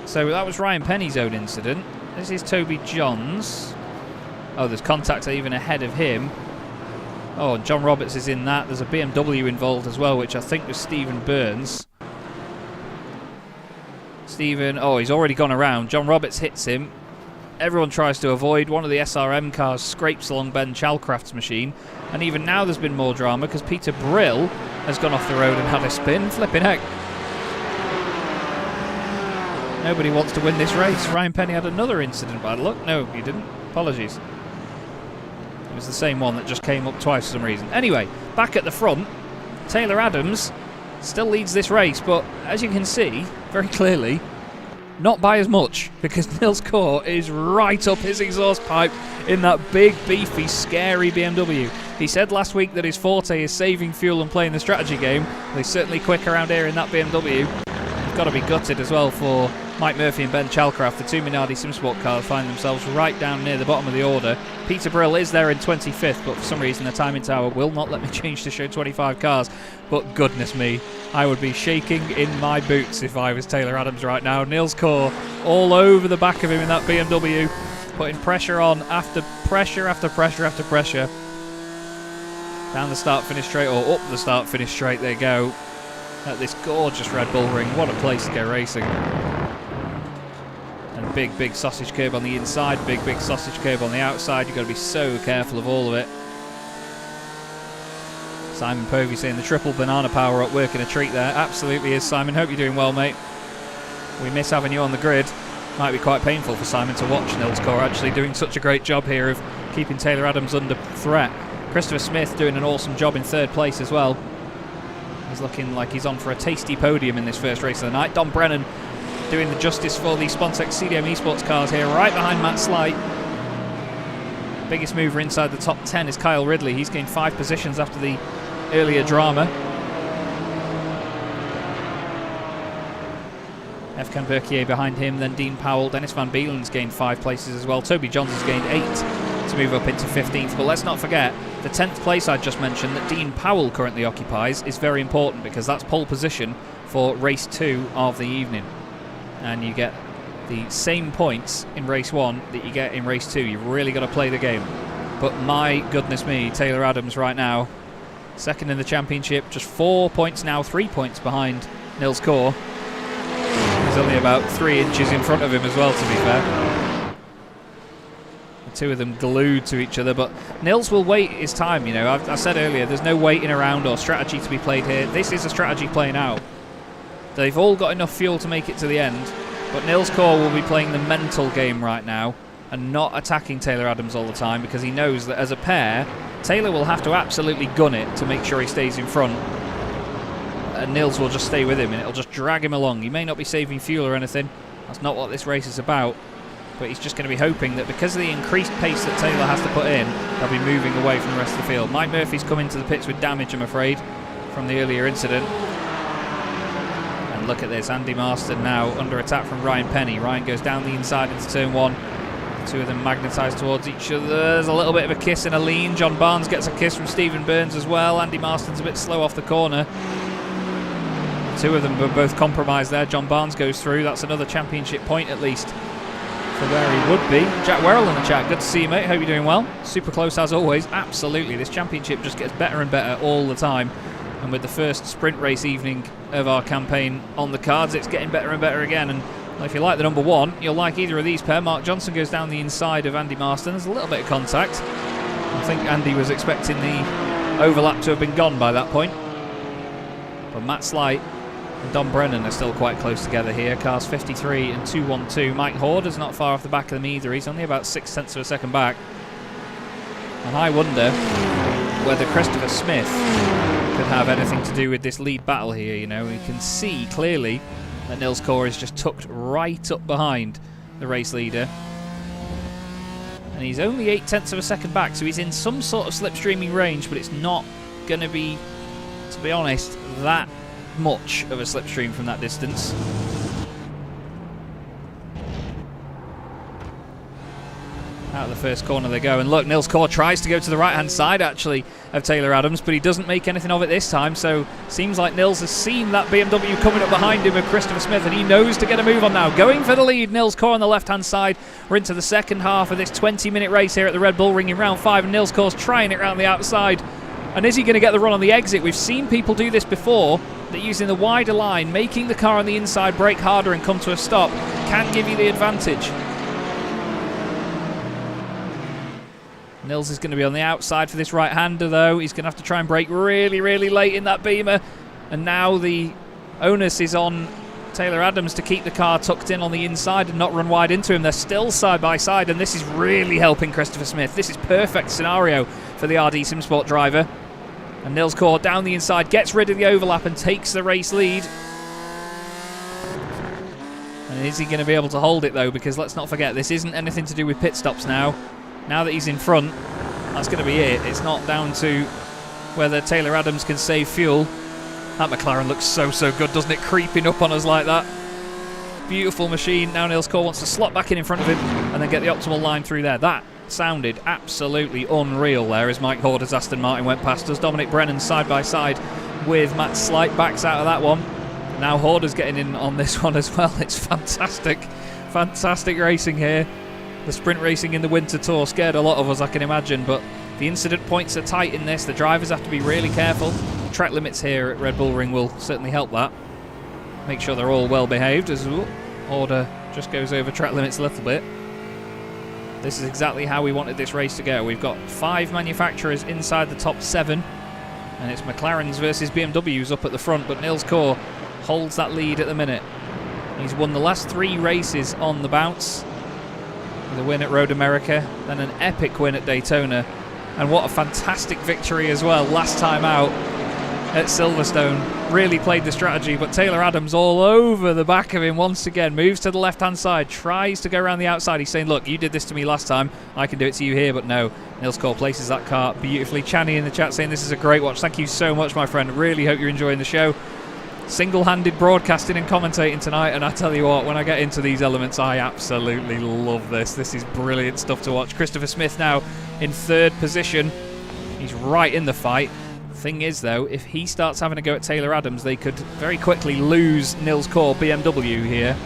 So that was Ryan Penny's own incident. This is Toby Johns. Oh, there's contact even ahead of him. Oh, John Roberts is in that. There's a BMW involved as well, which I think was Stephen Burns. Stephen, oh, he's already gone around. John Roberts hits him. Everyone tries to avoid. One of the SRM cars scrapes along Ben Chalcraft's machine. And even now there's been more drama because Peter Brill has gone off the road and had a spin. Flipping heck. Nobody wants to win this race. Ryan Penny had another incident by the look. No, he didn't. Apologies. It was the same one that just came up twice for some reason. Anyway, back at the front, Taylor Adams still leads this race, but as you can see very clearly, not by as much, because Nils Kaur is right up his exhaust pipe in that big, beefy, scary BMW. He said last week that his forte is saving fuel and playing the strategy game. Well, he's certainly quick around here in that BMW. You've got to be gutted as well for Mike Murphy and Ben Chalcraft. The two Minardi SimSport cars find themselves right down near the bottom of the order. Peter Brill is there in 25th, but for some reason the timing tower will not let me change to show 25 cars. But goodness me, I would be shaking in my boots if I was Taylor Adams right now. Nils Kaur all over the back of him in that BMW, putting pressure on after pressure after pressure after pressure. Down the start-finish straight, or up the start-finish straight they go. At this gorgeous Red Bull ring. What a place to go racing. And big, big sausage curb on the inside, big, big sausage curb on the outside. You've got to be so careful of all of it. Simon Povey saying the triple banana power up working a treat there. Absolutely is, Simon. Hope you're doing well, mate. We miss having you on the grid. Might be quite painful for Simon to watch Nils Kaur actually doing such a great job here of keeping Taylor Adams under threat. Christopher Smith doing an awesome job in third place as well. He's looking like he's on for a tasty podium in this first race of the night. Don Brennan doing the justice for the Spontex CDM Esports cars here, right behind Matt Slight. Biggest mover inside the top 10 is Kyle Ridley. He's gained 5 positions after the earlier drama. Efkan Berkier behind him, then Dean Powell. Dennis Van Beelen's gained 5 places as well. Toby Johnson's gained 8 to move up into 15th. But let's not forget, the 10th place I just mentioned that Dean Powell currently occupies is very important because that's pole position for race 2 of the evening. And you get the same points in race 1 that you get in race 2. You've really got to play the game. But my goodness me, Taylor Adams right now, second in the championship, just 4 points now, 3 points behind Nils Kaur. He's only about 3 inches in front of him as well, to be fair. The two of them glued to each other, but Nils will wait his time, you know. I said earlier, there's no waiting around or strategy to be played here. This is a strategy playing out. They've all got enough fuel to make it to the end, but Nils Kaur will be playing the mental game right now and not attacking Taylor Adams all the time because he knows that as a pair, Taylor will have to absolutely gun it to make sure he stays in front. And Nils will just stay with him and it'll just drag him along. He may not be saving fuel or anything. That's not what this race is about. But he's just going to be hoping that because of the increased pace that Taylor has to put in, they'll be moving away from the rest of the field. Mike Murphy's come into the pits with damage, I'm afraid, from the earlier incident. And look at this, Andy Marston now under attack from Ryan Penny. Ryan goes down the inside into turn 1. The two of them magnetised towards each other. There's a little bit of a kiss and a lean. John Barnes gets a kiss from Stephen Burns as well. Andy Marston's a bit slow off the corner. The two of them were both compromised there. John Barnes goes through. That's another championship point at least for where he would be. Jack Werrell in the chat. Good to see you, mate. Hope you're doing well. Super close as always. Absolutely. This championship just gets better and better all the time. And with the first sprint race evening of our campaign on the cards, it's getting better and better again. And well, if you like the number 1, you'll like either of these pair. Mark Johnson goes down the inside of Andy Marston. There's a little bit of contact. I think Andy was expecting the overlap to have been gone by that point. But Matt Slight and Don Brennan are still quite close together here. Cars 53 and 212. Mike Horder's not far off the back of them either. He's only about 0.6 of a second back. And I wonder whether Christopher Smith could have anything to do with this lead battle here. You know, we can see clearly that Nils Kaur is just tucked right up behind the race leader. And he's only 0.8 of a second back, so he's in some sort of slipstreaming range, but it's not going to be, to be honest, that much of a slipstream from that distance. Out of the first corner they go, and look, Nils Kor tries to go to the right-hand side, actually, of Taylor Adams, but he doesn't make anything of it this time, so seems like Nils has seen that BMW coming up behind him with Christopher Smith, and he knows to get a move on now. Going for the lead, Nils Kor on the left-hand side. We're into the second half of this 20-minute race here at the Red Bull Ring in round 5, and Nils Kor's trying it around the outside. And is he going to get the run on the exit? We've seen people do this before, that using the wider line, making the car on the inside brake harder and come to a stop, can give you the advantage. Nils is going to be on the outside for this right-hander, though. He's going to have to try and brake really, really late in that Beamer. And now the onus is on Taylor Adams to keep the car tucked in on the inside and not run wide into him. They're still side by side, and this is really helping Christopher Smith. This is perfect scenario for the RD SimSport driver. And Nils Kor down the inside, gets rid of the overlap and takes the race lead. And is he going to be able to hold it, though? Because let's not forget, this isn't anything to do with pit stops now. Now that he's in front, that's going to be it. It's not down to whether Taylor Adams can save fuel. That McLaren looks so good, doesn't it? Creeping up on us like that. Beautiful machine. Now Nils Kor wants to slot back in front of him and then get the optimal line through there. That sounded absolutely unreal there as Mike Horder's Aston Martin went past us. Dominic Brennan side by side with Matt Slight, backs out of that one. Now Horder's getting in on this one as well. It's fantastic. Fantastic racing here. The sprint racing in the Winter Tour scared a lot of us, I can imagine, but the incident points are tight in this. The drivers have to be really careful. Track limits here at Red Bull Ring will certainly help that. Make sure they're all well behaved as Horder just goes over track limits a little bit. This is exactly how we wanted this race to go. We've got 5 manufacturers inside the top 7, and it's McLarens versus BMWs up at the front, but Nils Kor holds that lead at the minute. He's won the last 3 races on the bounce. With a win at Road America, then an epic win at Daytona, and what a fantastic victory as well last time out at Silverstone. Really played the strategy, but Taylor Adams all over the back of him once again. Moves to the left-hand side, tries to go around the outside. He's saying, look, you did this to me last time, I can do it to you here, but no. Nils Kor places that car beautifully. Channy in the chat saying this is a great watch. Thank you so much, my friend. Really hope you're enjoying the show. Single-handed broadcasting and commentating tonight, and I tell you what, when I get into these elements, I absolutely love this. This is brilliant stuff to watch. Christopher Smith now in 3rd position. He's right in the fight. Thing is, though, if he starts having a go at Taylor Adams, they could very quickly lose Nils Kor BMW here.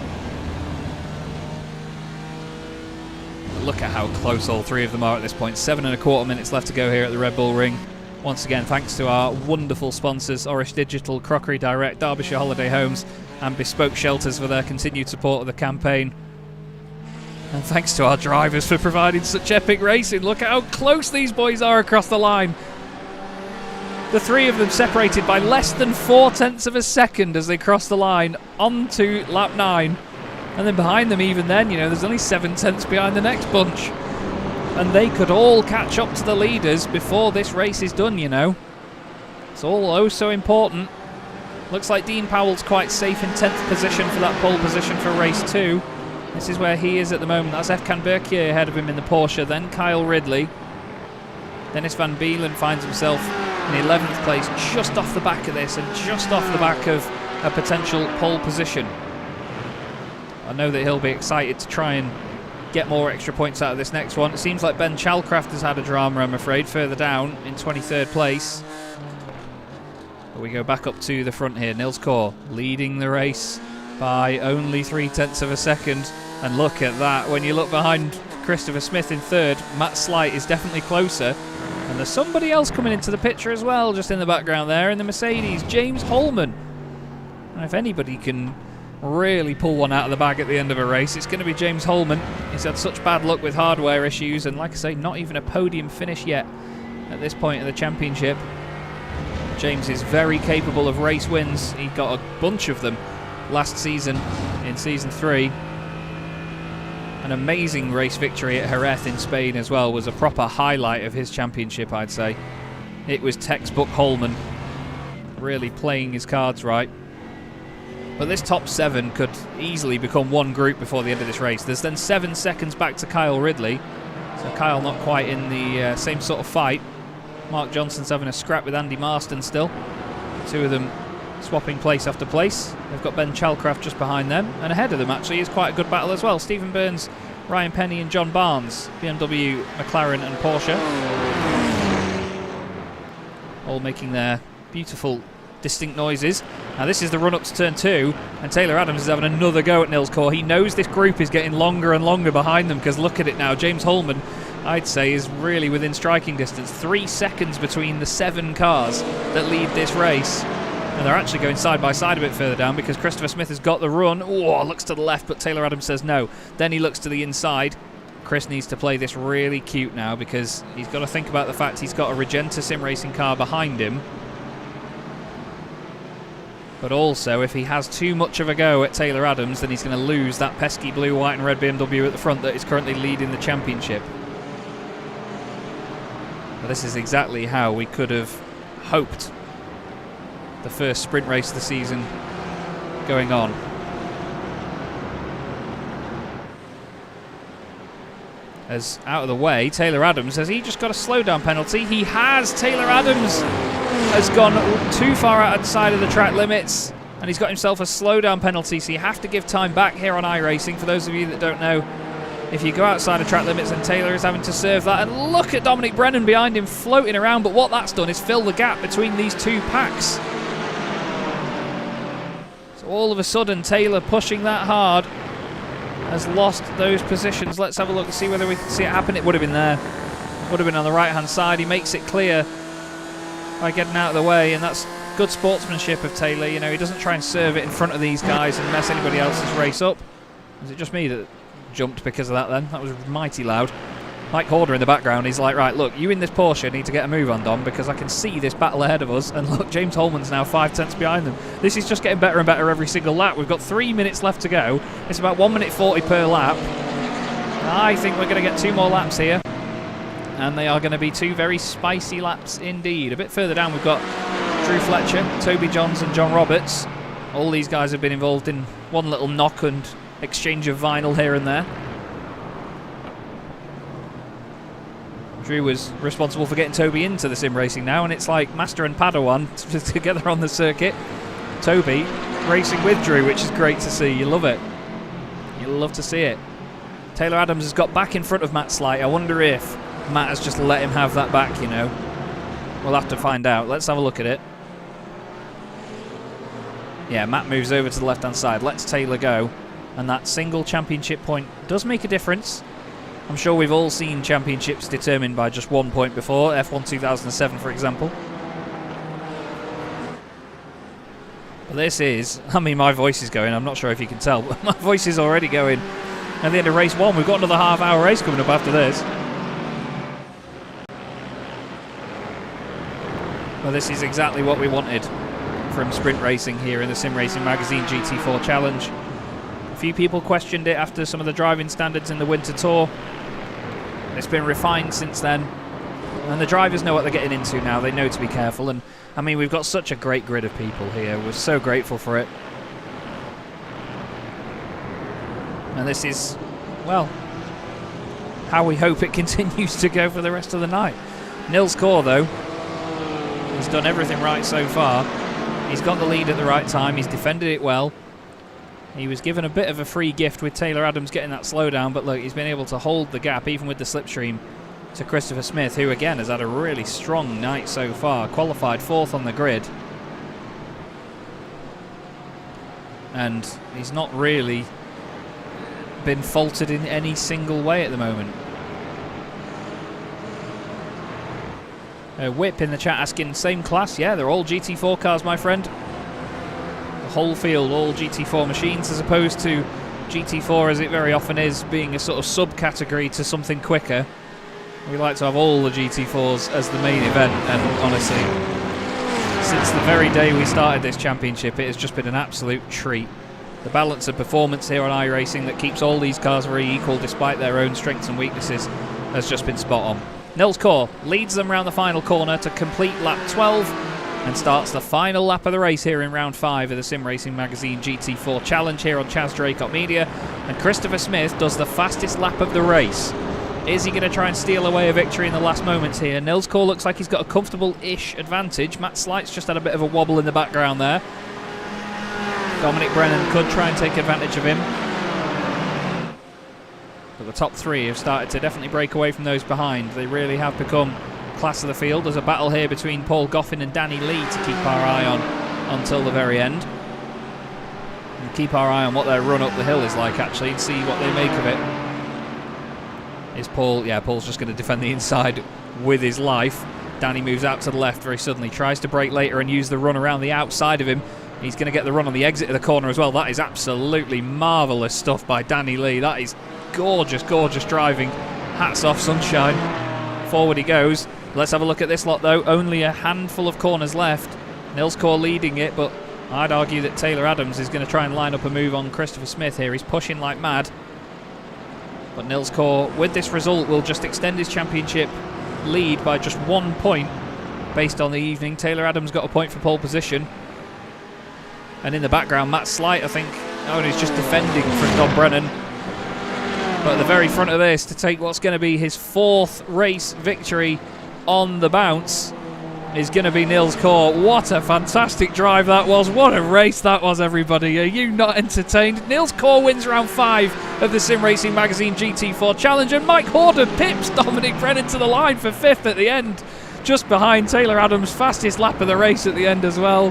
Look at how close all 3 of them are at this point. 7.25 minutes left to go here at the Red Bull Ring. Once again, thanks to our wonderful sponsors, Orish Digital, Crockery Direct, Derbyshire Holiday Homes and Bespoke Shelters for their continued support of the campaign. And thanks to our drivers for providing such epic racing. Look at how close these boys are across the line. The 3 of them separated by less than 0.4 of a second as they cross the line onto lap 9. And then behind them, even then, you know, there's only 0.7 behind the next bunch. And they could all catch up to the leaders before this race is done, you know. It's all oh so important. Looks like Dean Powell's quite safe in 10th position for that pole position for race 2. This is where he is at the moment. That's Efkan Berkier ahead of him in the Porsche, then Kyle Ridley. Dennis Van Beelen finds himself in 11th place, just off the back of this and just off the back of a potential pole position. I know that he'll be excited to try and get more extra points out of this next one. It seems like Ben Chalcraft has had a drama, I'm afraid, further down in 23rd place. But we go back up to the front here. Nils Kor leading the race by only 0.3 of a second. And look at that. When you look behind Christopher Smith in 3rd, Matt Slight is definitely closer. And there's somebody else coming into the picture as well, just in the background there, in the Mercedes, James Holman. And if anybody can really pull one out of the bag at the end of a race, it's going to be James Holman. He's had such bad luck with hardware issues, and like I say, not even a podium finish yet at this point in the championship. James is very capable of race wins. He got a bunch of them last season in season 3. An amazing race victory at Jerez in Spain as well was a proper highlight of his championship, I'd say. It was textbook Holman, really playing his cards right. But this top 7 could easily become one group before the end of this race. There's then 7 seconds back to Kyle Ridley. So Kyle not quite in the same sort of fight. Mark Johnson's having a scrap with Andy Marston still. 2 of them swapping place after place. They've got Ben Chalcraft just behind them. And ahead of them, actually, is quite a good battle as well. Stephen Burns Ryan Penny and John Barnes, BMW, McLaren and Porsche. All making their beautiful, distinct noises. Now this is the run-up to turn 2, and Taylor Adams is having another go at Nils Kor. He knows this group is getting longer and longer behind them, because look at it now. James Holman, I'd say, is really within striking distance. 3 seconds between the 7 cars that lead this race. And they're actually going side by side a bit further down, because Christopher Smith has got the run. Oh, looks to the left, but Taylor Adams says no. Then he looks to the inside. Chris needs to play this really cute now, because he's got to think about the fact he's got a Regenta sim racing car behind him. But also, if he has too much of a go at Taylor Adams, then he's going to lose that pesky blue, white and red BMW at the front that is currently leading the championship. But this is exactly how we could have hoped the first sprint race of the season going on. As out of the way, Taylor Adams, has he just got a slowdown penalty? He has! Taylor Adams has gone too far outside of the track limits, and he's got himself a slowdown penalty, so you have to give time back here on iRacing. For those of you that don't know, if you go outside of track limits, and Taylor is having to serve that. And look at Dominic Brennan behind him floating around, but what that's done is fill the gap between these 2 packs. So all of a sudden, Taylor pushing that hard has lost those positions. Let's have a look and see whether we can see it happen. It would have been there. Would have been on the right-hand side. He makes it clear by getting out of the way, and that's good sportsmanship of Taylor. You know, he doesn't try and serve it in front of these guys and mess anybody else's race up. Was it just me that jumped because of that then? That was mighty loud. Mike Horder in the background, he's like, right, look, you in this Porsche need to get a move on, Dom, because I can see this battle ahead of us. And look, James Holman's now 5 tenths behind them. This is just getting better and better every single lap. We've got 3 minutes left to go. It's about 1 minute 40 per lap. I think we're going to get 2 more laps here. And they are going to be 2 very spicy laps indeed. A bit further down, we've got Drew Fletcher, Toby Johns and John Roberts. All these guys have been involved in one little knock and exchange of vinyl here and there. Drew was responsible for getting Toby into the sim racing now, and it's like Master and Padawan together on the circuit. Toby racing with Drew, which is great to see. You love it. You love to see it. Taylor Adams has got back in front of Matt Slight. I wonder if Matt has just let him have that back, you know. We'll have to find out. Let's have a look at it. Yeah, Matt moves over to the left-hand side. Lets Taylor go. And that single championship point does make a difference. I'm sure we've all seen championships determined by just 1 point before. F1 2007, for example. But this is... I mean, my voice is going. I'm not sure if you can tell, but my voice is already going. At the end of race 1, we've got another half-hour race coming up after this. Well, this is exactly what we wanted from sprint racing here in the Sim Racing Magazine GT4 Challenge. A few people questioned it after some of the driving standards in the Winter Tour. It's been refined since then, and the drivers know what they're getting into now. They know to be careful, and I mean, we've got such a great grid of people here. We're so grateful for it. And this is, well, how we hope it continues to go for the rest of the night. Nils Kor, though, has done everything right so far. He's got the lead at the right time. He's defended it well. He was given a bit of a free gift with Taylor Adams getting that slowdown, but look, he's been able to hold the gap, even with the slipstream, to Christopher Smith, who again has had a really strong night so far. Qualified 4th on the grid. And he's not really been faulted in any single way at the moment. Whip in the chat asking, same class? Yeah, they're all GT4 cars, my friend. Whole field, all GT4 machines, as opposed to GT4, as it very often is, being a sort of subcategory to something quicker. We like to have all the GT4s as the main event, and honestly, since the very day we started this championship, it has just been an absolute treat. The balance of performance here on iRacing that keeps all these cars very equal despite their own strengths and weaknesses has just been spot on. Nils Kor leads them around the final corner to complete lap 12 and starts the final lap of the race here in round 5 of the Sim Racing Magazine GT4 Challenge here on Chaz Draycott Media. And Christopher Smith does the fastest lap of the race. Is he going to try and steal away a victory in the last moments here? Nils Kor looks like he's got a comfortable-ish advantage. Matt Slight's just had a bit of a wobble in the background there. Dominic Brennan could try and take advantage of him. But the top three have started to definitely break away from those behind. They really have become class of the field. There's a battle here between Paul Goffin and Danny Lee to keep our eye on until the very end. And keep our eye on what their run up the hill is like, actually, and see what they make of it. Is Paul... Yeah, Paul's just going to defend the inside with his life. Danny moves out to the left very suddenly, tries to break later and use the run around the outside of him. He's going to get the run on the exit of the corner as well. That is absolutely marvellous stuff by Danny Lee. That is gorgeous, gorgeous driving. Hats off, sunshine. Forward he goes. Let's have a look at this lot, though. Only a handful of corners left. Nils Core leading it, but I'd argue that Taylor Adams is going to try and line up a move on Christopher Smith here. He's pushing like mad. But Nils Core, with this result, will just extend his championship lead by just 1 point based on the evening. Taylor Adams got a point for pole position. And in the background, Matt Slight, I think, he's just defending from Don Brennan. But at the very front of this, to take what's going to be his 4th race victory on the bounce is going to be Nils Core. What a fantastic drive that was. What a race that was, everybody. Are you not entertained? Nils Core wins round 5 of the Sim Racing Magazine GT4 Challenge, and Mike Horder pips Dominic Brennan to the line for 5th at the end, just behind Taylor Adams' fastest lap of the race at the end as well.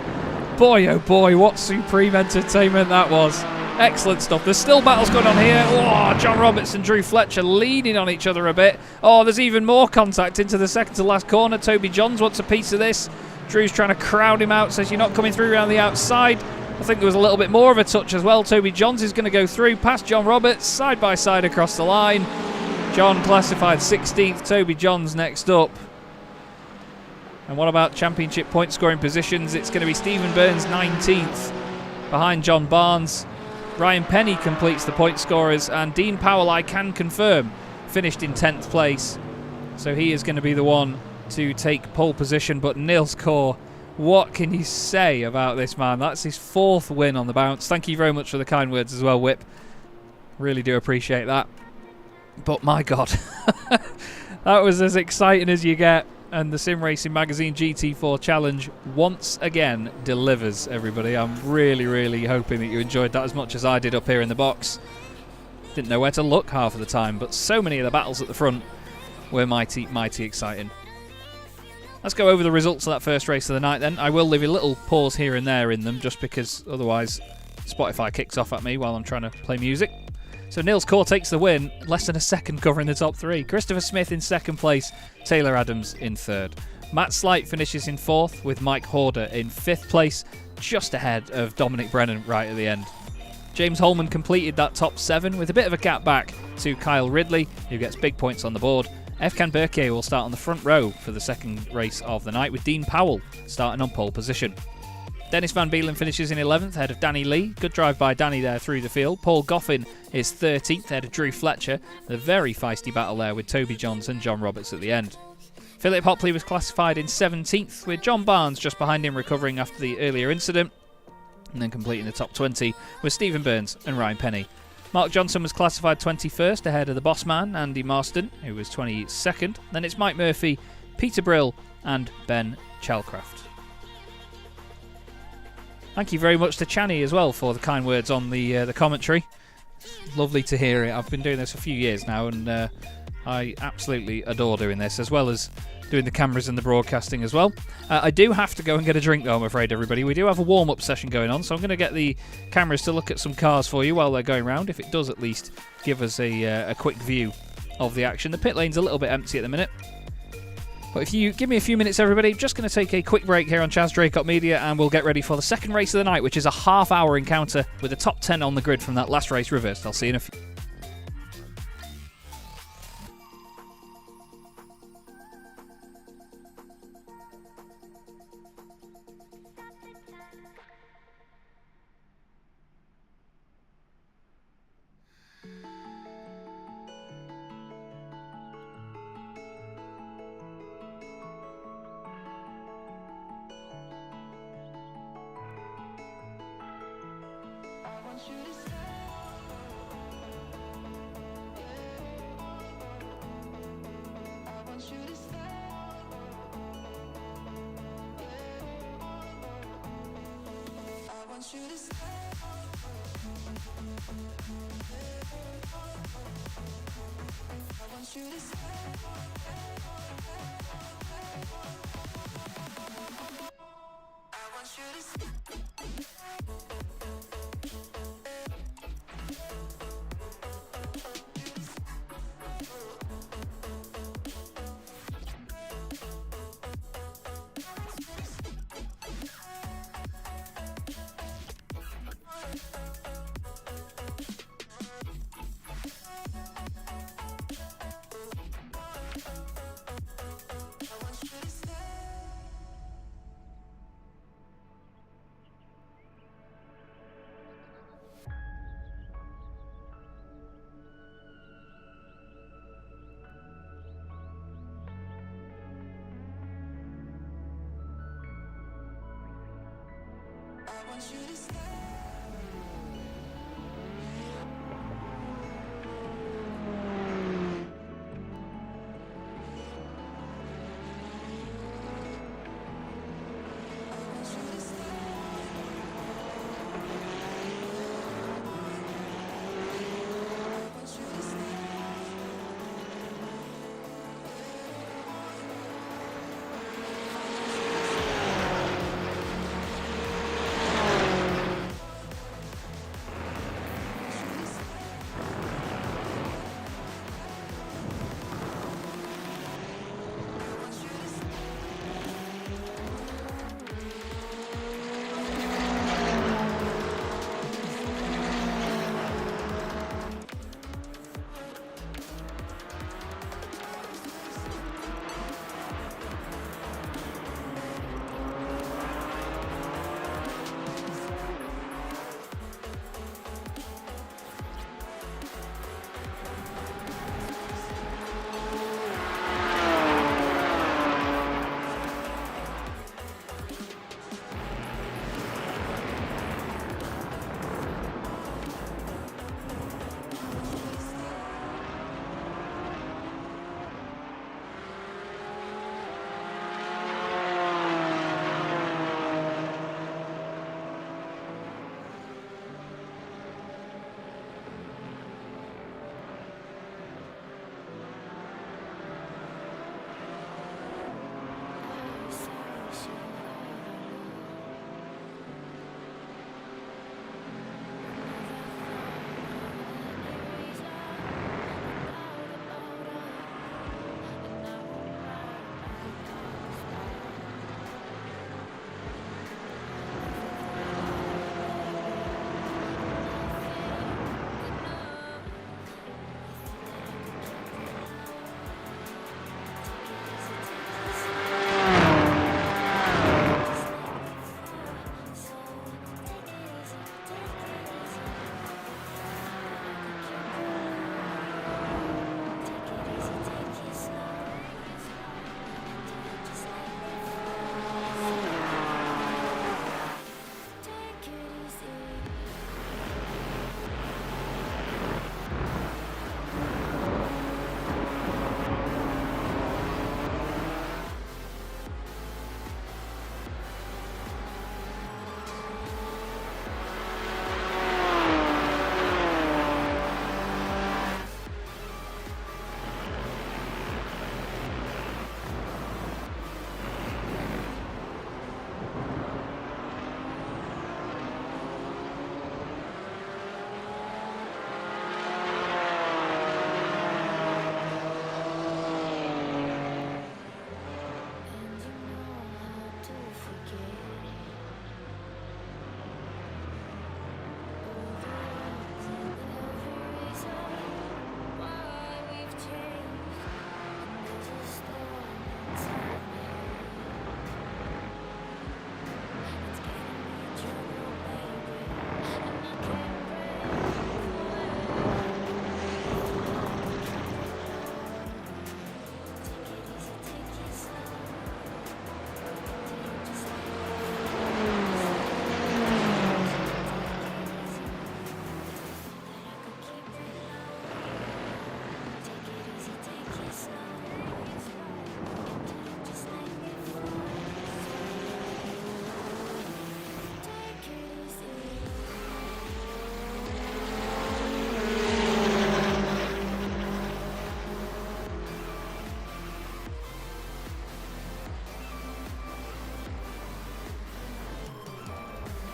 Boy, oh boy, what supreme entertainment that was. Excellent stuff. There's still battles going on here. Oh, John Roberts and Drew Fletcher leaning on each other a bit. Oh, there's even more contact into the second to last corner. Toby Johns wants a piece of this. Drew's trying to crowd him out, says you're not coming through around the outside. I think there was a little bit more of a touch as well. Toby Johns is going to go through past John Roberts, side by side across the line. John classified 16th, Toby Johns next up. And what about championship point scoring positions? It's going to be Stephen Burns 19th behind John Barnes. Ryan Penny completes the point scorers, and Dean Powell, I can confirm, finished in 10th place. So he is going to be the one to take pole position. But Nils Core, what can you say about this man? That's his 4th win on the bounce. Thank you very much for the kind words as well, Whip. Really do appreciate that. But my God, that was as exciting as you get. And the Sim Racing Magazine GT4 Challenge once again delivers, everybody. I'm really, really hoping that you enjoyed that as much as I did up here in the box. Didn't know where to look half of the time, but so many of the battles at the front were mighty, mighty exciting. Let's go over the results of that first race of the night then. I will leave a little pause here and there in them, just because otherwise Spotify kicks off at me while I'm trying to play music. So Nils Core takes the win, less than a second covering the top 3. Christopher Smith in 2nd place, Taylor Adams in 3rd. Matt Slight finishes in 4th, with Mike Horder in 5th place, just ahead of Dominic Brennan right at the end. James Holman completed that top 7 with a bit of a gap back to Kyle Ridley, who gets big points on the board. Efkan Berke will start on the front row for the second race of the night, with Dean Powell starting on pole position. Dennis Van Beelen finishes in 11th, ahead of Danny Lee. Good drive by Danny there through the field. Paul Goffin is 13th, ahead of Drew Fletcher. The very feisty battle there with Toby Johns and John Roberts at the end. Philip Hopley was classified in 17th, with John Barnes just behind him recovering after the earlier incident. And then completing the top 20 was Stephen Burns and Ryan Penny. Mark Johnson was classified 21st, ahead of the boss man, Andy Marston, who was 22nd. Then it's Mike Murphy, Peter Brill and Ben Chalcraft. Thank you very much to Channy as well for the kind words on the commentary. Lovely to hear it. I've been doing this a few years now, and I absolutely adore doing this, as well as doing the cameras and the broadcasting as well. I do have to go and get a drink though, I'm afraid, everybody. We do have a warm-up session going on, so I'm going to get the cameras to look at some cars for you while they're going round, if it does at least give us a quick view of the action. The pit lane's a little bit empty at the minute. But if you give me a few minutes, everybody, just going to take a quick break here on Chaz Draycott Media, and we'll get ready for the second race of the night, which is a half-hour encounter with the top 10 on the grid from that last race reversed. I'll see you in a few.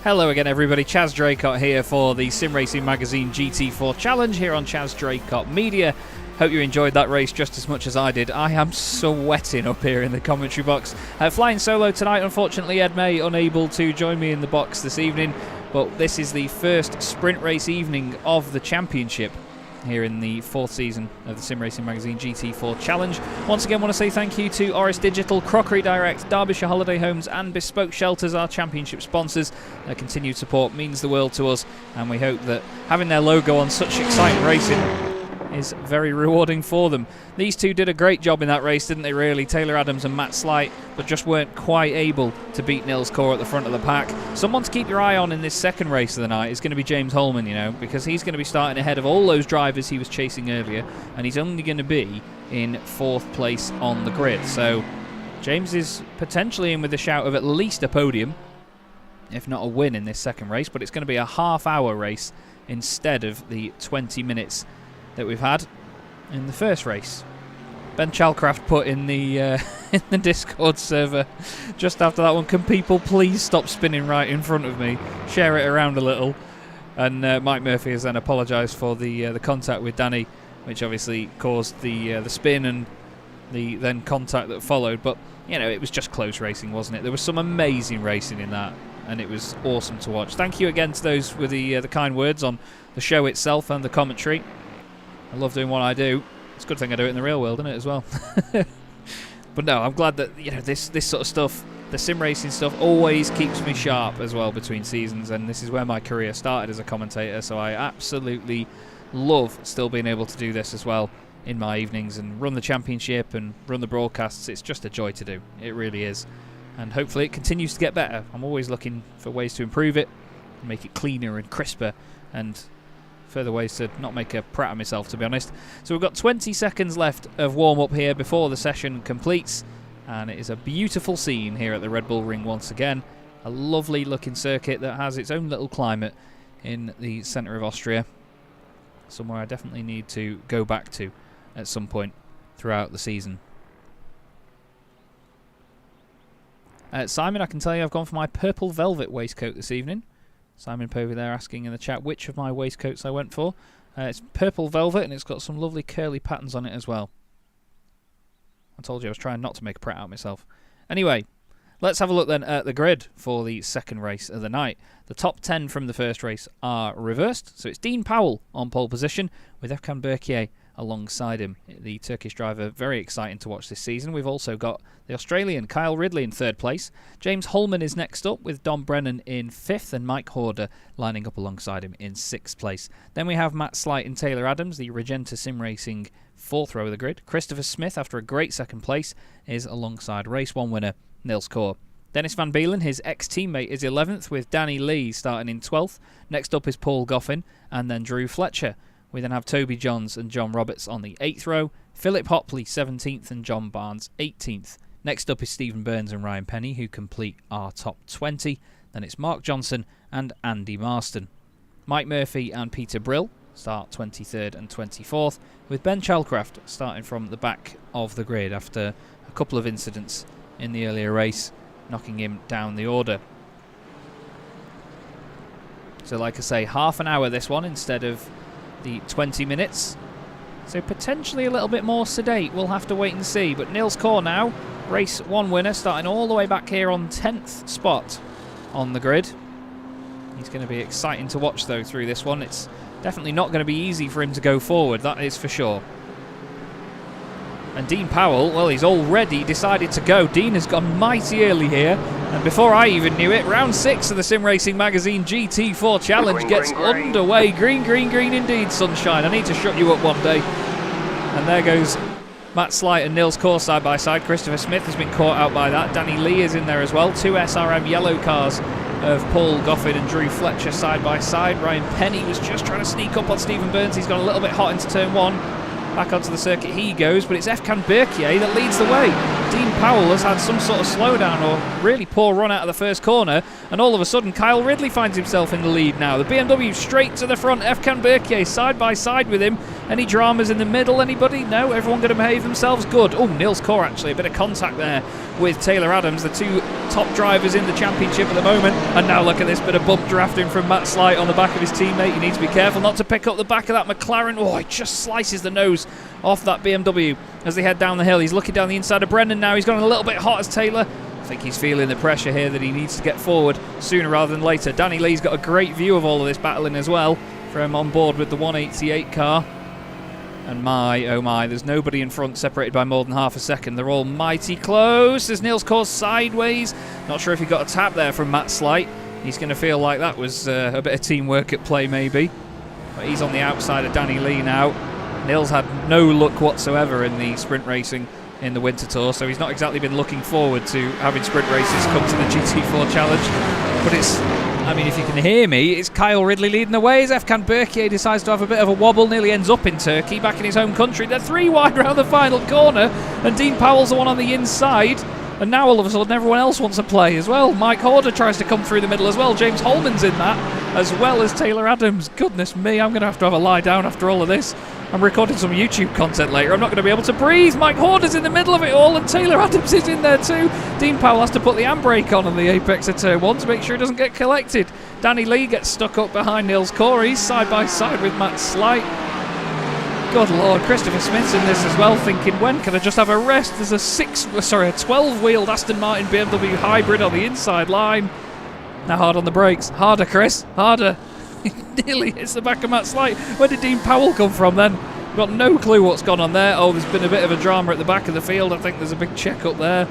Hello again, everybody. Chaz Draycott here for the Sim Racing Magazine GT4 Challenge here on Chaz Draycott Media. Hope you enjoyed that race just as much as I did. I am sweating up here in the commentary box. Flying solo tonight, unfortunately, Ed May unable to join me in the box this evening, but this is the first sprint race evening of the championship here in the 4th season of the Sim Racing Magazine GT4 Challenge. Once again, want to say thank you to Oris Digital, Crockery Direct, Derbyshire Holiday Homes and Bespoke Shelters, our championship sponsors. Their continued support means the world to us, and we hope that having their logo on such exciting racing is very rewarding for them. These two did a great job in that race, didn't they, really? Taylor Adams and Matt Slight, but just weren't quite able to beat Nils Core at the front of the pack. Someone to keep your eye on in this second race of the night is going to be James Holman, you know, because he's going to be starting ahead of all those drivers he was chasing earlier, and he's only going to be in 4th place on the grid. So James is potentially in with a shout of at least a podium, if not a win in this second race, but it's going to be a half-hour race instead of the 20 minutes that we've had in the first race. Ben Chalcraft put in the in the Discord server just after that one, can people please stop spinning right in front of me, share it around a little. And Mike Murphy has then apologised for the contact with Danny, which obviously caused the spin and the then contact that followed. But you know, it was just close racing, wasn't it? There was some amazing racing in that, and it was awesome to watch. Thank you again to those with the kind words on the show itself and the commentary. I love doing what I do. It's a good thing I do it in the real world, isn't it, as well? But no, I'm glad that, you know, this sort of stuff, the sim racing stuff, always keeps me sharp as well between seasons, and this is where my career started as a commentator, so I absolutely love still being able to do this as well in my evenings and run the championship and run the broadcasts. It's just a joy to do. It really is. And hopefully it continues to get better. I'm always looking for ways to improve it, and make it cleaner and crisper, and further ways to not make a prat of myself, to be honest. So we've got 20 seconds left of warm-up here before the session completes, and it is a beautiful scene here at the Red Bull Ring once again. A lovely looking circuit that has its own little climate in the centre of Austria, somewhere I definitely need to go back to at some point throughout the season. Simon, I can tell you I've gone for my purple velvet waistcoat this evening. Simon Povey there asking in the chat which of my waistcoats I went for. It's purple velvet, and it's got some lovely curly patterns on it as well. I told you I was trying not to make a prat out of myself. Anyway, let's have a look then at the grid for the second race of the night. The top 10 from the first race are reversed. So it's Dean Powell on pole position with Efkan Berkier alongside him. The Turkish driver, very exciting to watch this season. We've also got the Australian Kyle Ridley in 3rd place. James Holman is next up with Dom Brennan in 5th, and Mike Horder lining up alongside him in 6th place. Then we have Matt Slight and Taylor Adams, the Regenta Sim Racing 4th row of the grid. Christopher Smith, after a great 2nd place, is alongside race 1 winner Nils Core. Dennis Van Beelen, his ex-teammate, is 11th with Danny Lee starting in 12th. Next up is Paul Goffin and then Drew Fletcher. We then have Toby Johns and John Roberts on the 8th row, Philip Hopley 17th and John Barnes 18th. Next up is Stephen Burns and Ryan Penny, who complete our top 20. Then it's Mark Johnson and Andy Marston. Mike Murphy and Peter Brill start 23rd and 24th, with Ben Chalcraft starting from the back of the grid after a couple of incidents in the earlier race, knocking him down the order. So like I say, half an hour this one instead of the 20 minutes. So potentially a little bit more sedate. We'll have to wait and see. But Nils Core now, race 1 winner, starting all the way back here on 10th spot on the grid. He's going to be exciting to watch, though, through this one. It's definitely not going to be easy for him to go forward, that is for sure. And Dean Powell, well, he's already decided to go. Dean has gone mighty early here. And before I even knew it, round 6 of the Sim Racing Magazine GT4 Challenge gets underway. Green, green, green indeed, sunshine. I need to shut you up one day. And there goes Matt Slight and Nils Core side by side. Christopher Smith has been caught out by that. Danny Lee is in there as well. 2 SRM yellow cars of Paul Goffin and Drew Fletcher side by side. Ryan Penny was just trying to sneak up on Stephen Burns. He's gone a little bit hot into turn 1. Back onto the circuit he goes, but it's Efkan Berkier that leads the way. Dean Powell has had some sort of slowdown or really poor run out of the first corner, and all of a sudden Kyle Ridley finds himself in the lead now. The BMW straight to the front, Efkan Berkier side by side with him, Any dramas in the middle? Anybody? No? Everyone going to behave themselves? Good. Oh, Niels Core actually. A bit of contact there with Taylor Adams, the two top drivers in the championship at the moment. And now look at this bit of bump drafting from Matt Slight on the back of his teammate. You need to be careful not to pick up the back of that McLaren. Oh, it just slices the nose off that BMW as they head down the hill. He's looking down the inside of Brendan now. He's gone a little bit hot as Taylor. I think he's feeling the pressure here that he needs to get forward sooner rather than later. Danny Lee's got a great view of all of this battling as well from on board with the 188 car. And my, oh my, there's nobody in front separated by more than half a second. They're all mighty close. There's Niels Core sideways. Not sure if he got a tap there from Matt Slight. He's going to feel like that was a bit of teamwork at play maybe. But he's on the outside of Danny Lee now. Niels had no luck whatsoever in the sprint racing in the Winter Tour, so he's not exactly been looking forward to having sprint races come to the GT4 Challenge. But it's, I mean, if you can hear me, it's Kyle Ridley leading the way as Efkan Berkier decides to have a bit of a wobble, nearly ends up in Turkey, back in his home country. They're 3 wide round the final corner, and Dean Powell's the one on the inside. And now all of a sudden everyone else wants to play as well. Mike Horder tries to come through the middle as well. James Holman's in that, as well as Taylor Adams. Goodness me, I'm going to have a lie down after all of this. I'm recording some YouTube content later. I'm not going to be able to breathe. Mike Horder's in the middle of it all, and Taylor Adams is in there too. Dean Powell has to put the handbrake on the apex of turn 1 to make sure he doesn't get collected. Danny Lee gets stuck up behind Niels Core. He's side by side with Matt Slight. Good Lord, Christopher Smith's in this as well, thinking, when can I just have a rest? There's a 12-wheeled Aston Martin BMW hybrid on the inside line. Now hard on the brakes. Harder, Chris. Harder. He nearly hits the back of Matt Slight. Where did Dean Powell come from then? We've got no clue what's gone on there. Oh, there's been a bit of a drama at the back of the field. I think there's a big check up there.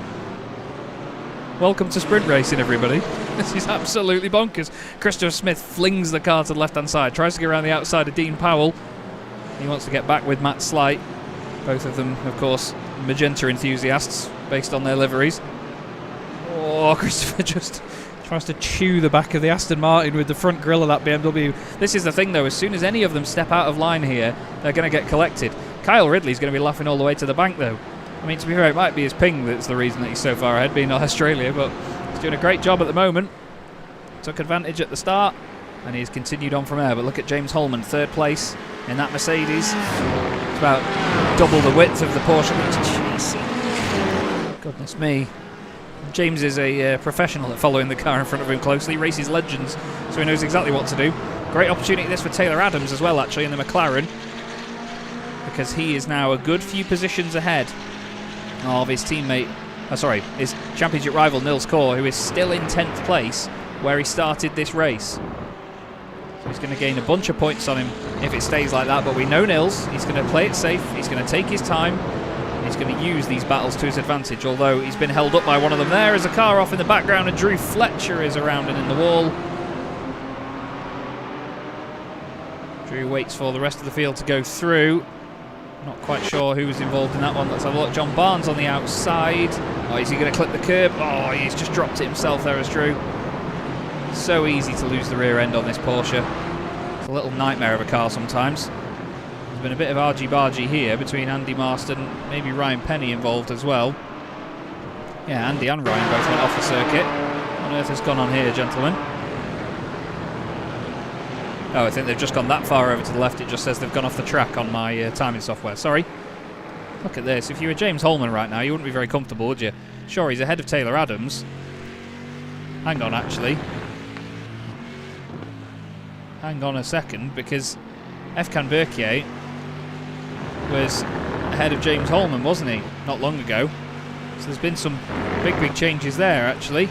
Welcome to sprint racing, everybody. This is absolutely bonkers. Christopher Smith flings the car to the left-hand side, tries to get around the outside of Dean Powell. He wants to get back with Matt Slight. Both of them, of course, magenta enthusiasts based on their liveries. Oh, Christopher just tries to chew the back of the Aston Martin with the front grille of that BMW. This is the thing, though. As soon as any of them step out of line here, they're going to get collected. Kyle Ridley's going to be laughing all the way to the bank, though. I mean, to be fair, it might be his ping that's the reason that he's so far ahead, being Australia, but he's doing a great job at the moment. Took advantage at the start, and he's continued on from there. But look at James Holman, 3rd place in that Mercedes. It's about double the width of the Porsche. Goodness me. James is a professional at following the car in front of him closely. Races legends, so he knows exactly what to do. Great opportunity this for Taylor Adams as well, actually, in the McLaren, because he is now a good few positions ahead of his teammate, his championship rival Niels Core, who is still in 10th place where he started this race. So he's going to gain a bunch of points on him if it stays like that, but we know Niels, he's going to play it safe, he's going to take his time, he's going to use these battles to his advantage, although he's been held up by one of them there as a car off in the background, and Drew Fletcher is around and in the wall. Drew waits for the rest of the field to go through. Not quite sure who was involved in that one. Let's have a look. John Barnes on the outside. Oh, is he going to clip the curb? Oh, he's just dropped it himself there as Drew. So easy to lose the rear end on this Porsche. It's a little nightmare of a car sometimes. There's been a bit of argy-bargy here between Andy Marston, maybe Ryan Penny involved as well. Yeah, Andy and Ryan both went off the circuit. What on earth has gone on here, gentlemen? Oh, I think they've just gone that far over to the left. It just says they've gone off the track on my timing software. Sorry. Look at this. If you were James Holman right now, you wouldn't be very comfortable, would you? Sure, he's ahead of Taylor Adams. Hang on, actually. Hang on a second, because Efkan Berkier was ahead of James Holman, wasn't he? Not long ago. So there's been some big changes there, actually.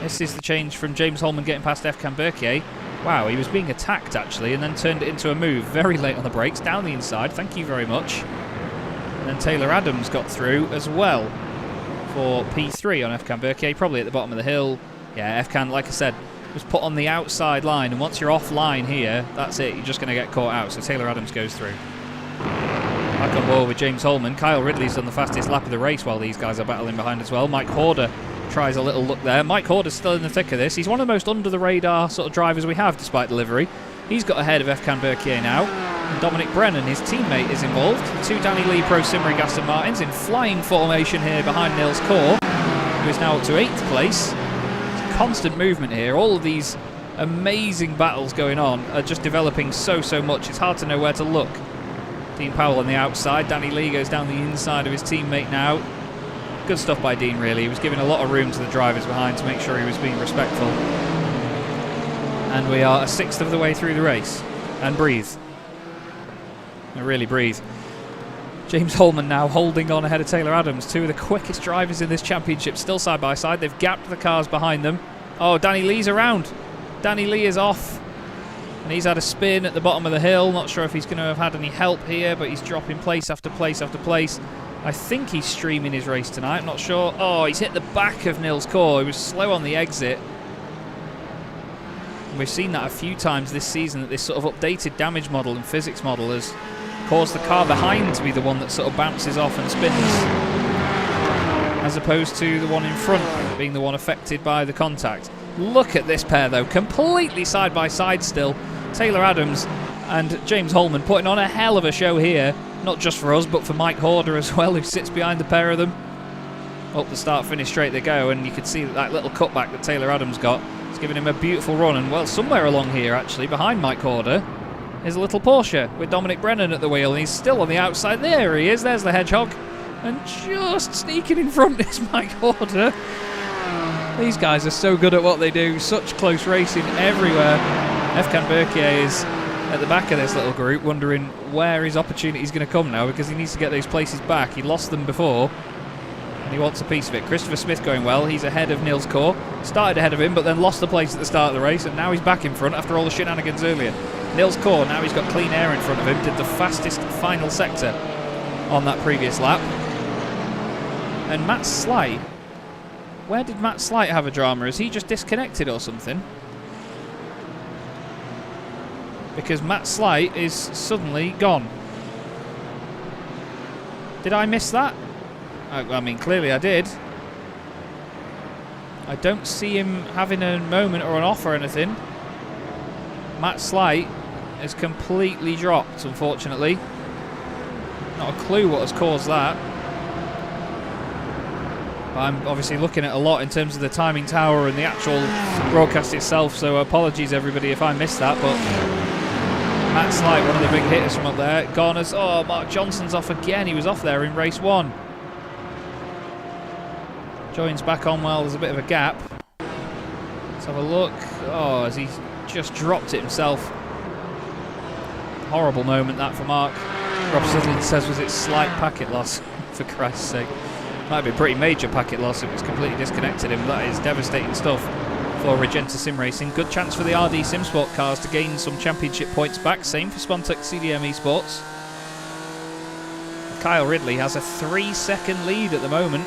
This is the change from James Holman getting past Efkan Berkier. Wow, he was being attacked, actually, and then turned it into a move very late on the brakes, down the inside. Thank you very much. And then Taylor Adams got through as well for P3 on Efkan Berkier, probably at the bottom of the hill. Yeah, Efkan, like I said, was put on the outside line, and once you're off line here, that's it. You're just going to get caught out, so Taylor Adams goes through. Back on board with James Holman. Kyle Ridley's done the fastest lap of the race while these guys are battling behind as well. Mike Horder tries a little look there. Mike Horder's still in the thick of this. He's one of the most under-the-radar sort of drivers we have, despite delivery. He's got ahead of Efkan Berkier now. And Dominic Brennan, his teammate, is involved. 2 Danny Lee Pro Simrig Aston Martins in flying formation here behind Niels Core, who is now up to 8th place. It's constant movement here. All of these amazing battles going on are just developing so much. It's hard to know where to look. Dean Powell on the outside. Danny Lee goes down the inside of his teammate now. Good stuff by Dean, really. He was giving a lot of room to the drivers behind to make sure he was being respectful. And we are a sixth of the way through the race. And breathe. And really breathe. James Holman now holding on ahead of Taylor Adams. Two of the quickest drivers in this championship, still side by side. They've gapped the cars behind them. Oh, Danny Lee's around. Danny Lee is off. And he's had a spin at the bottom of the hill. Not sure if he's going to have had any help here, but he's dropping place after place after place. I think he's streaming his race tonight, I'm not sure. Oh, he's hit the back of Nils Kaur. He was slow on the exit. And we've seen that a few times this season, that this sort of updated damage model and physics model has caused the car behind to be the one that sort of bounces off and spins, as opposed to the one in front being the one affected by the contact. Look at this pair, though, completely side by side still. Taylor Adams and James Holman putting on a hell of a show here. Not just for us, but for Mike Horder as well, who sits behind the pair of them. Up the start-finish straight they go, and you can see that little cutback that Taylor Adams got. It's giving him a beautiful run, and well, somewhere along here, actually, behind Mike Horder, is a little Porsche with Dominic Brennan at the wheel, and he's still on the outside. There he is, there's the Hedgehog. And just sneaking in front is Mike Horder. These guys are so good at what they do, such close racing everywhere. Efkan Berkier is at the back of this little group, wondering where his opportunity is going to come now, because he needs to get those places back. He lost them before, and he wants a piece of it. Christopher Smith going well. He's ahead of Nils Kaur. Started ahead of him, but then lost the place at the start of the race, and now he's back in front after all the shenanigans earlier. Nils Kaur, now he's got clean air in front of him, did the fastest final sector on that previous lap. And Matt Slight, where did Matt Slight have a drama? Is he just disconnected or something? Because Matt Slight is suddenly gone. Did I miss that? I mean, clearly I did. I don't see him having a moment or an off or anything. Matt Slight is completely dropped, unfortunately. Not a clue what has caused that. But I'm obviously looking at a lot in terms of the timing tower and the actual broadcast itself, so apologies everybody if I missed that, but Matt Slight, one of the big hitters from up there, gone as, oh, Mark Johnson's off again. He was off there in race 1. Joins back on while there's a bit of a gap. Let's have a look. Oh, as he just dropped it himself. Horrible moment that for Mark. Rob Sutherland says, was it slight packet loss? For Christ's sake. Might be a pretty major packet loss if it's completely disconnected him. That is devastating stuff for Regenta Sim Racing. Good chance for the RD SimSport cars to gain some championship points back. Same for Spontex CDM Esports. Kyle Ridley has a 3-second lead at the moment.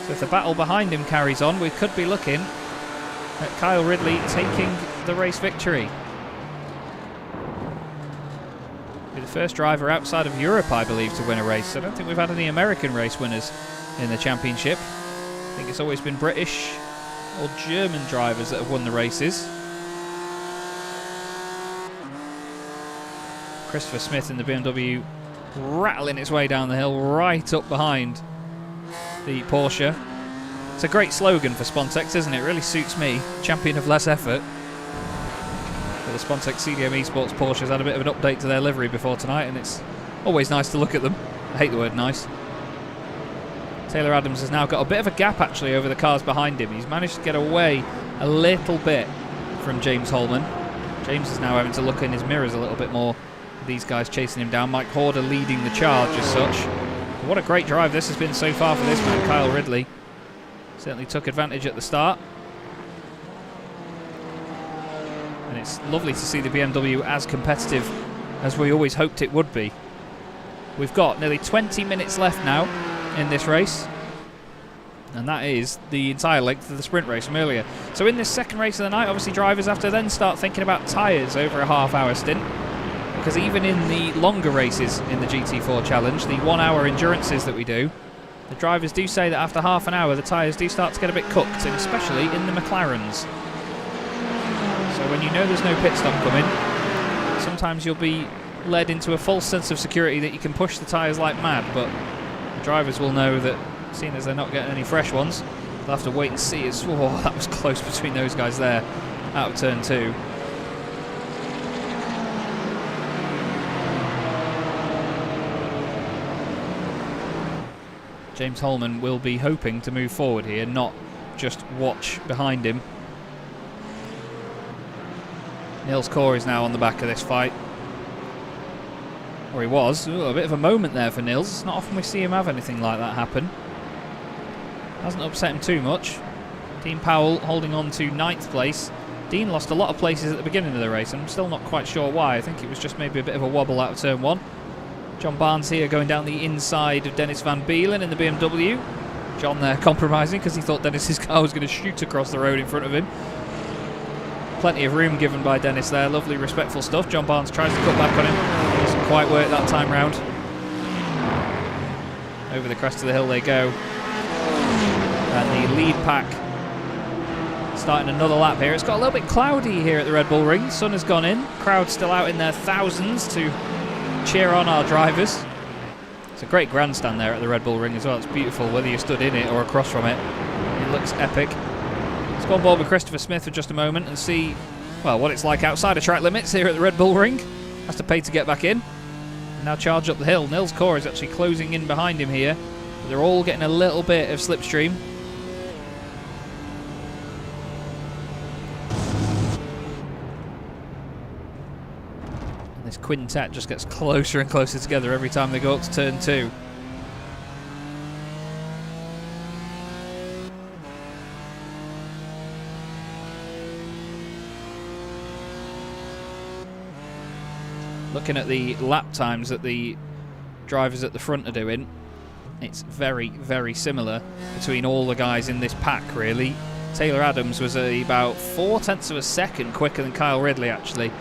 So if the battle behind him carries on, we could be looking at Kyle Ridley taking the race victory. Be the first driver outside of Europe, I believe, to win a race. I don't think we've had any American race winners in the championship. I think it's always been British or German drivers that have won the races. Christopher Smith in the BMW rattling its way down the hill right up behind the Porsche. It's a great slogan for Spontex, isn't it? It really suits me. Champion of less effort. But the Spontex CDM Esports Porsches had a bit of an update to their livery before tonight, and it's always nice to look at them. I hate the word nice. Taylor Adams has now got a bit of a gap actually over the cars behind him. He's managed to get away a little bit from James Holman. James is now having to look in his mirrors a little bit more. These guys chasing him down. Mike Horder leading the charge as such. What a great drive this has been so far for this man, Kyle Ridley. Certainly took advantage at the start. And it's lovely to see the BMW as competitive as we always hoped it would be. We've got nearly 20 minutes left now in this race. And that is the entire length of the sprint race from earlier. So in this second race of the night, obviously drivers have to then start thinking about tyres over a half-hour stint. Because even in the longer races in the GT4 Challenge, the 1-hour endurances that we do, the drivers do say that after half an hour the tyres do start to get a bit cooked, and especially in the McLarens. So when you know there's no pit stop coming, sometimes you'll be led into a false sense of security that you can push the tyres like mad, but the drivers will know that, seeing as they're not getting any fresh ones, they'll have to wait and see. Oh, that was close between those guys there out of turn 2. James Holman will be hoping to move forward here, not just watch behind him. Nils Core is now on the back of this fight. Or he was. Ooh, a bit of a moment there for Nils. It's not often we see him have anything like that happen. Hasn't upset him too much. Dean Powell holding on to 9th place. Dean lost a lot of places at the beginning of the race. I'm still not quite sure why. I think it was just maybe a bit of a wobble out of turn 1. John Barnes here going down the inside of Dennis Van Beelen in the BMW. John there compromising because he thought Dennis's car was going to shoot across the road in front of him. Plenty of room given by Dennis there. Lovely, respectful stuff. John Barnes tries to cut back on him. Doesn't quite work that time round. Over the crest of the hill they go. And the lead pack starting another lap here. It's got a little bit cloudy here at the Red Bull Ring. The sun has gone in. Crowd still out in their thousands to cheer on our drivers. It's a great grandstand there at the Red Bull Ring as well. It's beautiful whether you stood in it or across from it. It looks epic. Let's go on board with Christopher Smith for just a moment and see, well, what it's like outside of track limits here at the Red Bull Ring. Has to pay to get back in. And now charge up the hill. Nils Core is actually closing in behind him here. But they're all getting a little bit of slipstream. This quintet just gets closer and closer together every time they go up to turn 2. Looking at the lap times that the drivers at the front are doing, it's very, very similar between all the guys in this pack, really. Taylor Adams was about 0.4 of a second quicker than Kyle Ridley, actually,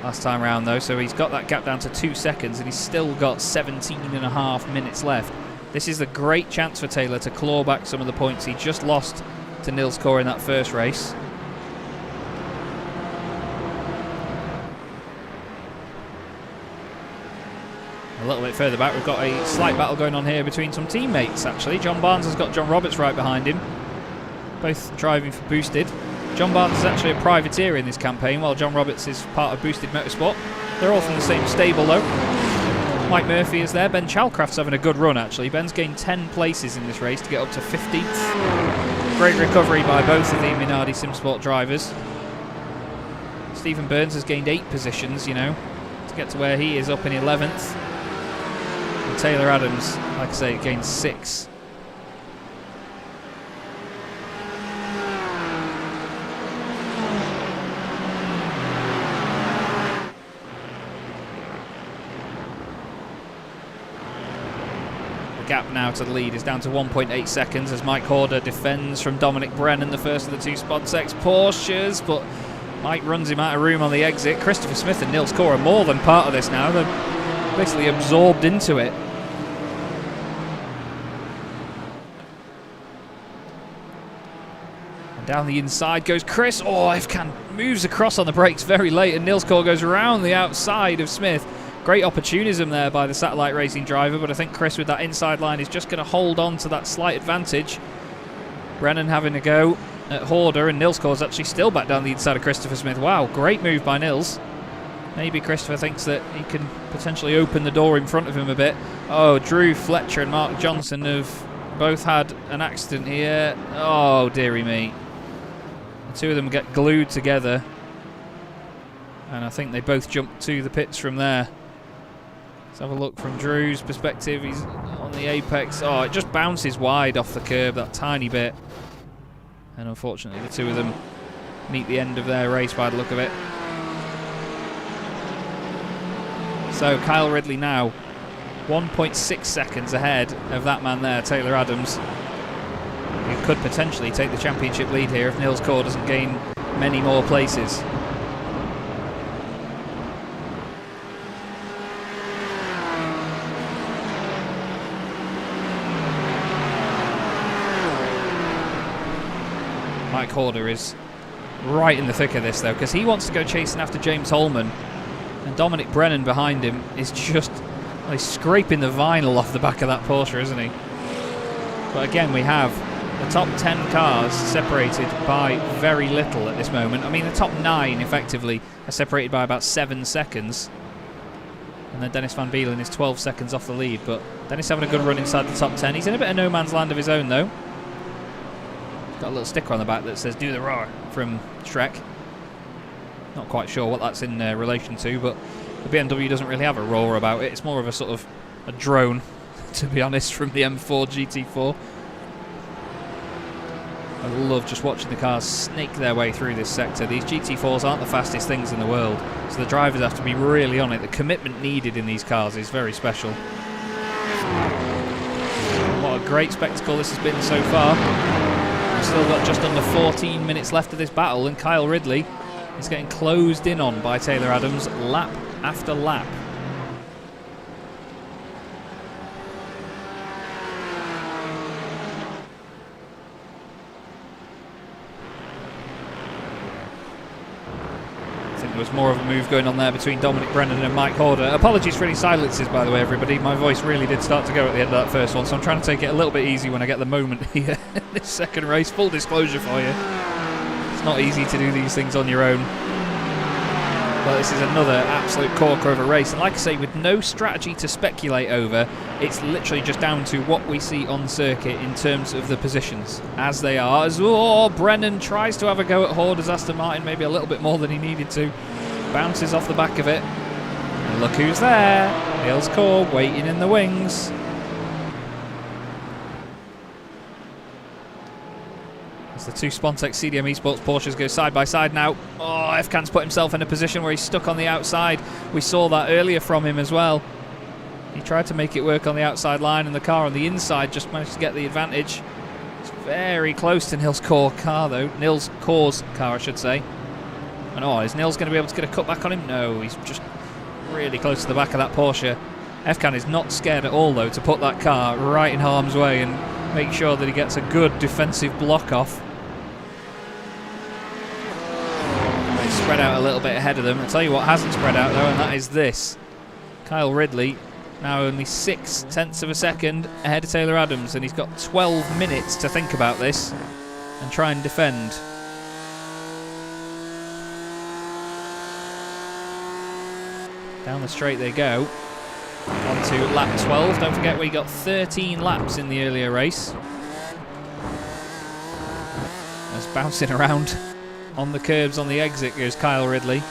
last time round though, so he's got that gap down to 2 seconds and he's still got 17.5 minutes left. This is a great chance for Taylor to claw back some of the points he just lost to Nils Core in that first race. A little bit further back we've got a slight battle going on here between some teammates actually. John Barnes has got John Roberts right behind him, both driving for Boosted. John Barnes is actually a privateer in this campaign, while John Roberts is part of Boosted Motorsport. They're all from the same stable though. Mike Murphy is there. Ben Chalcraft's having a good run actually. Ben's gained 10 places in this race to get up to 15th. Great recovery by both of the Minardi Simsport drivers. Stephen Burns has gained 8 positions, you know, to get to where he is up in 11th. And Taylor Adams, like I say, gained 6. Gap now to the lead is down to 1.8 seconds as Mike Horder defends from Dominic Brennan, the first of the 2 Sponsex Porsches, but Mike runs him out of room on the exit. Christopher Smith and Nils Core are more than part of this now. They're basically absorbed into it. And down the inside goes Chris. Oh, Ifkan moves across on the brakes very late and Nils Core goes around the outside of Smith. Great opportunism there by the Satellite Racing driver, but I think Chris with that inside line is just going to hold on to that slight advantage. Brennan having a go at Horder, and Nils Core's actually still back down the inside of Christopher Smith. Wow, great move by Nils. Maybe Christopher thinks that he can potentially open the door in front of him a bit. Oh, Drew Fletcher and Mark Johnson have both had an accident here. Oh, dearie me. The two of them get glued together, and I think they both jump to the pits from there. Let's have a look from Drew's perspective. He's on the apex. Oh, it just bounces wide off the curb, that tiny bit. And unfortunately, the two of them meet the end of their race by the look of it. So Kyle Ridley now 1.6 seconds ahead of that man there, Taylor Adams. He could potentially take the championship lead here if Nils Core doesn't gain many more places. Mike Horder is right in the thick of this though, because he wants to go chasing after James Holman, and Dominic Brennan behind him is just like scraping the vinyl off the back of that Porsche, isn't he? But again, we have the top 10 cars separated by very little at this moment. I mean, the top 9 effectively are separated by about 7 seconds. And then Dennis Van Beelen is 12 seconds off the lead, but Dennis having a good run inside the top 10. He's in a bit of no man's land of his own, though. He's got a little sticker on the back that says "Do the roar" from Shrek. Not quite sure what that's in relation to, but the BMW doesn't really have a roar about it. It's more of a sort of a drone, to be honest, from the M4 GT4. I love just watching the cars snake their way through this sector. These GT4s aren't the fastest things in the world, so the drivers have to be really on it. The commitment needed in these cars is very special. What a great spectacle this has been so far. We've still got just under 14 minutes left of this battle, and Kyle Ridley is getting closed in on by Taylor Adams lap after lap. There was more of a move going on there between Dominic Brennan and Mike Horder. Apologies for any silences, by the way, everybody. My voice really did start to go at the end of that first one, so I'm trying to take it a little bit easy when I get the moment here in this second race. Full disclosure for you. It's not easy to do these things on your own. But this is another absolute corker of a race. And like I say, with no strategy to speculate over, it's literally just down to what we see on circuit in terms of the positions as they are. As Brennan tries to have a go at Horder's Aston Martin, maybe a little bit more than he needed to. Bounces off the back of it. And look who's there. Niels Kor waiting in the wings. As the two Spontex CDM Esports Porsches go side by side now. Oh, Efkan's put himself in a position where he's stuck on the outside. We saw that earlier from him as well. He tried to make it work on the outside line, and the car on the inside just managed to get the advantage. It's very close to Niels Kor's car, though. Niels Kor's car, I should say. And is Niels going to be able to get a cut back on him? No, he's just really close to the back of that Porsche. Efkan is not scared at all, though, to put that car right in harm's way and make sure that he gets a good defensive block off. They spread out a little bit ahead of them. I'll tell you what hasn't spread out, though, and that is this. Kyle Ridley, now only 0.6 of a second ahead of Taylor Adams, and he's got 12 minutes to think about this and try and defend. Down the straight they go. On to lap 12. Don't forget we got 13 laps in the earlier race. As bouncing around on the curbs on the exit goes Kyle Ridley.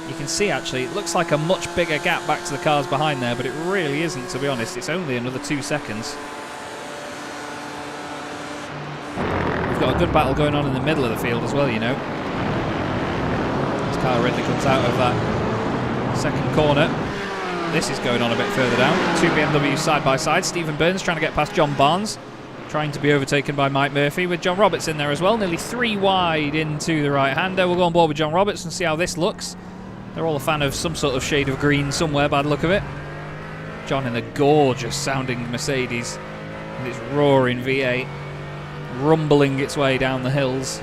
You can see actually it looks like a much bigger gap back to the cars behind there, but it really isn't, to be honest. It's only another 2 seconds. We've got a good battle going on in the middle of the field as well, you know. As Kyle Ridley comes out of that second corner. This is going on a bit further down. Two BMWs side by side. Stephen Burns trying to get past John Barnes, trying to be overtaken by Mike Murphy, with John Roberts in there as well. Nearly 3 wide into the right-hander. We'll go on board with John Roberts and see how this looks. They're all a fan of some sort of shade of green somewhere by the look of it. John in the gorgeous sounding Mercedes with its roaring V8 rumbling its way down the hills.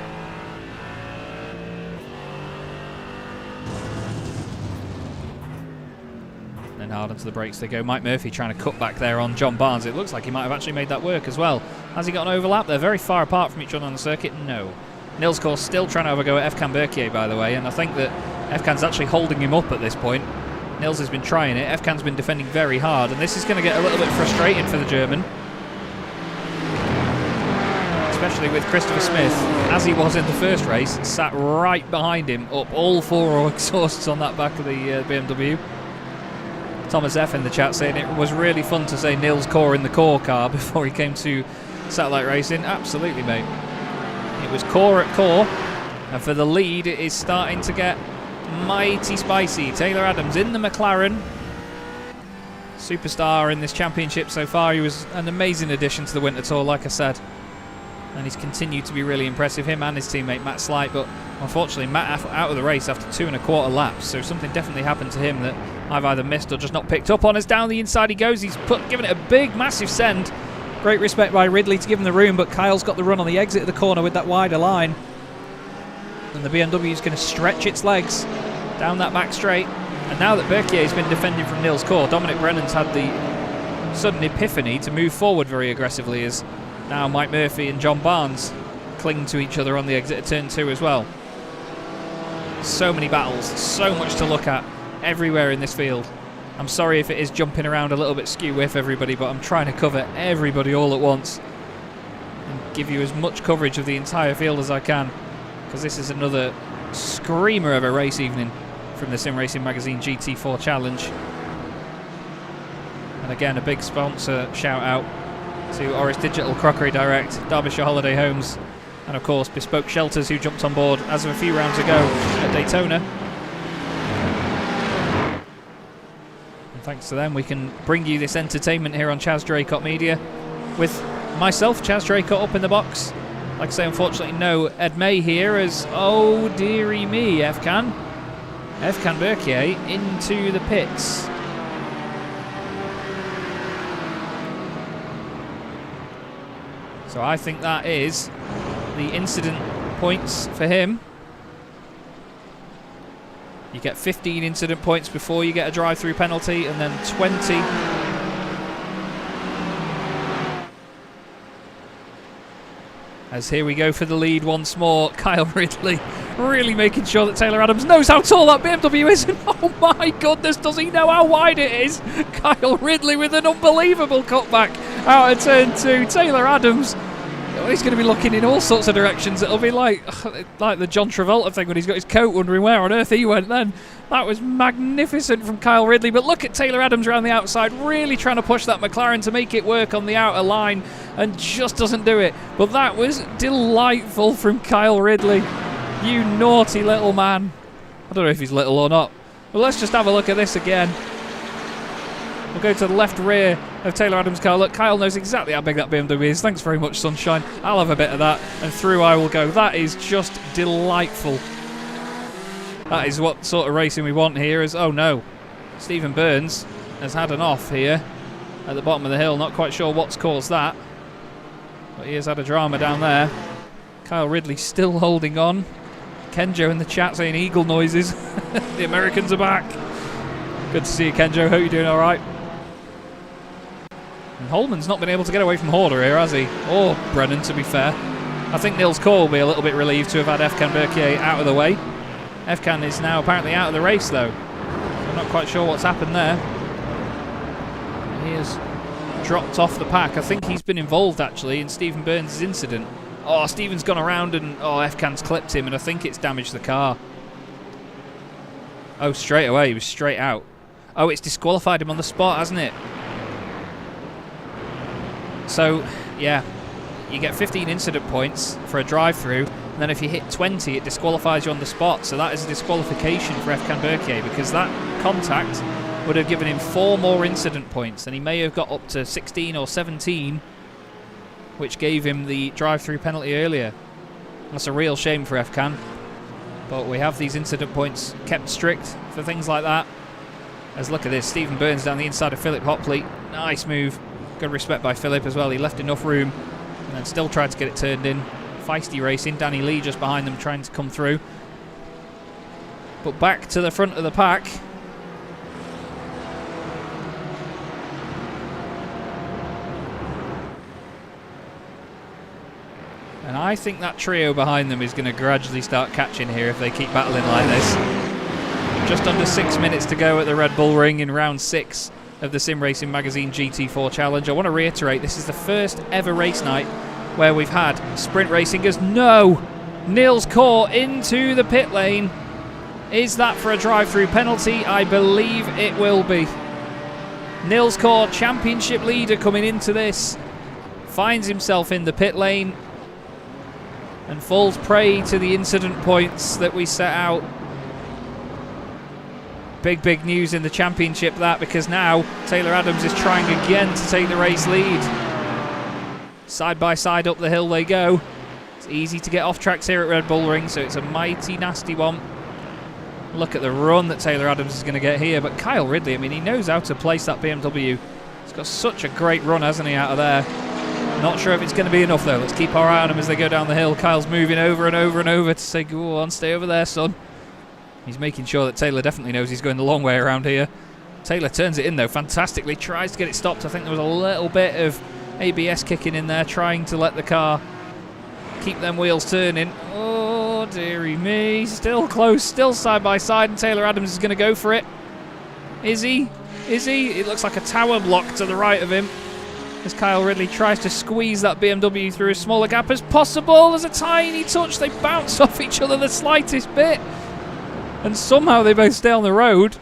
Hard onto the brakes they go. Mike Murphy trying to cut back there on John Barnes. It looks like he might have actually made that work as well. Has he got an overlap? They're very far apart from each other on the circuit. No. Niels Kor still trying to have a go at Efkan Berkier, by the way, and I think that Efkan's actually holding him up at this point. Niels has been trying it. Efkan's been defending very hard, and this is going to get a little bit frustrating for the German. Especially with Christopher Smith, as he was in the first race, sat right behind him, up all 4 exhausts on that back of the BMW. Thomas F in the chat saying it was really fun to say Niels Kor in the Kor car before he came to satellite racing. Absolutely, mate. It was Kor at Kor, and for the lead it is starting to get mighty spicy. Taylor Adams in the McLaren. Superstar in this championship so far. He was an amazing addition to the Winter Tour, like I said. And he's continued to be really impressive, him and his teammate Matt Slight, but unfortunately Matt out of the race after 2 1/4 laps, so something definitely happened to him that I've either missed or just not picked up on. As down the inside he goes, he's given it a big massive send. Great respect by Ridley to give him the room, but Kyle's got the run on the exit of the corner with that wider line, and the BMW is going to stretch its legs down that back straight. And now that Berkier's been defending from Niels Kor, Dominic Brennan's had the sudden epiphany to move forward very aggressively, as now Mike Murphy and John Barnes cling to each other on the exit of turn 2 as well. So many battles, so much to look at everywhere in this field. I'm sorry if it is jumping around a little bit skew with everybody, but I'm trying to cover everybody all at once and give you as much coverage of the entire field as I can, because this is another screamer of a race evening from the Sim Racing Magazine GT4 Challenge. And again, a big sponsor shout out to Oris Digital Crockery Direct, Derbyshire Holiday Homes, and of course Bespoke Shelters, who jumped on board as of a few rounds ago at Daytona. And thanks to them, we can bring you this entertainment here on Chaz Draycott Media with myself, Chaz Draycott, up in the box. Like I say, unfortunately, no Ed May here, as, oh dearie me, Efkan Berkier into the pits. So I think that is the incident points for him. You get 15 incident points before you get a drive-through penalty, and then 20. As here we go for the lead once more. Kyle Ridley really making sure that Taylor Adams knows how tall that BMW is. And oh my goodness, does he know how wide it is? Kyle Ridley with an unbelievable cutback out of turn 2. Taylor Adams, he's going to be looking in all sorts of directions. It'll be like the John Travolta thing when he's got his coat, wondering where on earth he went then. That was magnificent from Kyle Ridley. But look at Taylor Adams around the outside, really trying to push that McLaren to make it work on the outer line, and just doesn't do it. But that was delightful from Kyle Ridley. You naughty little man. I don't know if he's little or not. But let's just have a look at this again. We'll go to the left rear of Taylor Adams' car. Look, Kyle knows exactly how big that BMW is. Thanks very much, sunshine. I'll have a bit of that, and through I will go. That is just delightful. That is what sort of racing we want here. Is, oh no, Stephen Burns has had an off here at the bottom of the hill. Not quite sure what's caused that, but he has had a drama down there. Kyle Ridley still holding on. Kenjo in the chat saying eagle noises. The Americans are back. Good to see you, Kenjo. Hope you're doing all right. And Holman's not been able to get away from Horder here, has he? Or Brennan, to be fair. I think Nils Kor will be a little bit relieved to have had Efkan Berkier out of the way. Efkan is now apparently out of the race, though. I'm not quite sure what's happened there. He has dropped off the pack. I think he's been involved, actually, in Stephen Burns' incident. Oh, Stephen's gone around and, oh, Efkan's clipped him, and I think it's damaged the car. Oh, straight away. He was straight out. Oh, it's disqualified him on the spot, hasn't it? So, yeah, you get 15 incident points for a drive-through, and then if you hit 20, it disqualifies you on the spot. So that is a disqualification for Efkan Berkier, because that contact would have given him 4 more incident points, and he may have got up to 16 or 17, which gave him the drive-through penalty earlier. That's a real shame for Efkan, but we have these incident points kept strict for things like that. As look at this, Stephen Burns down the inside of Philip Hopley. Nice move. Good respect by Philip as well. He left enough room and then still tried to get it turned in. Feisty racing. Danny Lee just behind them trying to come through. But back to the front of the pack. And I think that trio behind them is going to gradually start catching here if they keep battling like this. Just under 6 minutes to go at the Red Bull Ring in round 6 of the Sim Racing Magazine GT4 Challenge. I want to reiterate, this is the first ever race night where we've had sprint racing. As no, Nils Kor into the pit lane. Is that for a drive-through penalty? I believe it will be. Nils Kor, championship leader, coming into this, finds himself in the pit lane and falls prey to the incident points that we set out. Big news in the championship, that, because now Taylor Adams is trying again to take the race lead. Side by side up the hill they go. It's easy to get off tracks here at Red Bull Ring, so it's a mighty nasty one. Look at the run that Taylor Adams is going to get here, but Kyle Ridley, I mean, he knows how to place that BMW. He's got such a great run, hasn't he, out of there? Not sure if it's going to be enough, though. Let's keep our eye on him as they go down the hill. Kyle's moving over and over and over to say, go on, stay over there, son. He's making sure that Taylor definitely knows he's going the long way around here. Taylor turns it in, though, fantastically. Tries to get it stopped. I think there was a little bit of ABS kicking in there, trying to let the car keep them wheels turning. Oh, dearie me. Still close, still side by side, and Taylor Adams is going to go for it. Is he? Is he? It looks like a tower block to the right of him, as Kyle Ridley tries to squeeze that BMW through as small a gap as possible. There's a tiny touch. They bounce off each other the slightest bit. And somehow they both stay on the road.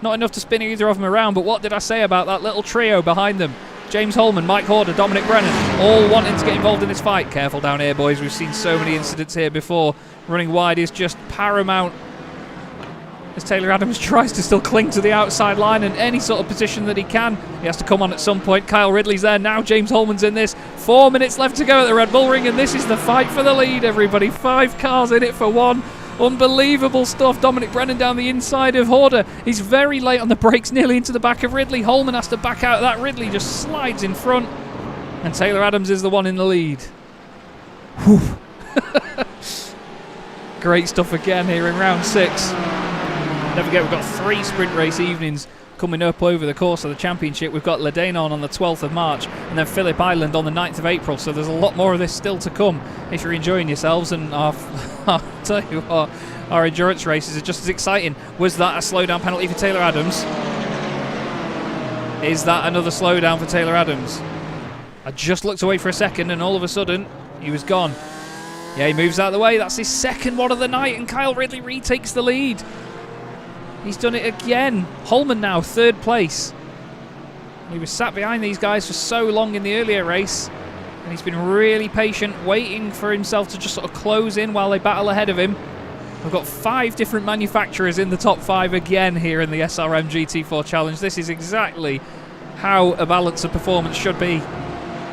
Not enough to spin either of them around, but what did I say about that little trio behind them? James Holman, Mike Horder, Dominic Brennan, all wanting to get involved in this fight. Careful down here, boys. We've seen so many incidents here before. Running wide is just paramount, as Taylor Adams tries to still cling to the outside line and any sort of position that he can. He has to come on at some point. Kyle Ridley's there now. James Holman's in this. 4 minutes left to go at the Red Bull Ring, and this is the fight for the lead, everybody. 5 cars in it for one. Unbelievable stuff. Dominic Brennan down the inside of Horder. He's very late on the brakes, nearly into the back of Ridley. Holman has to back out of that. Ridley just slides in front, and Taylor Adams is the one in the lead. Whew. Great stuff again here in round 6. Don't forget, we've got 3 sprint race evenings coming up over the course of the championship. We've got Ledanon on the 12th of March and then Phillip Island on the 9th of April, so there's a lot more of this still to come if you're enjoying yourselves. And I'll tell you what, our endurance races are just as exciting. Was that a slowdown penalty for Taylor Adams? Is that another slowdown for Taylor Adams? I just looked away for a second and all of a sudden he was gone. Yeah, he moves out of the way. That's his second one of the night, and Kyle Ridley retakes the lead. He's done it again. Holman now, 3rd place. He was sat behind these guys for so long in the earlier race, and he's been really patient, waiting for himself to just sort of close in while they battle ahead of him. We've got 5 different manufacturers in the top 5 again here in the SRM GT4 Challenge. This is exactly how a balance of performance should be.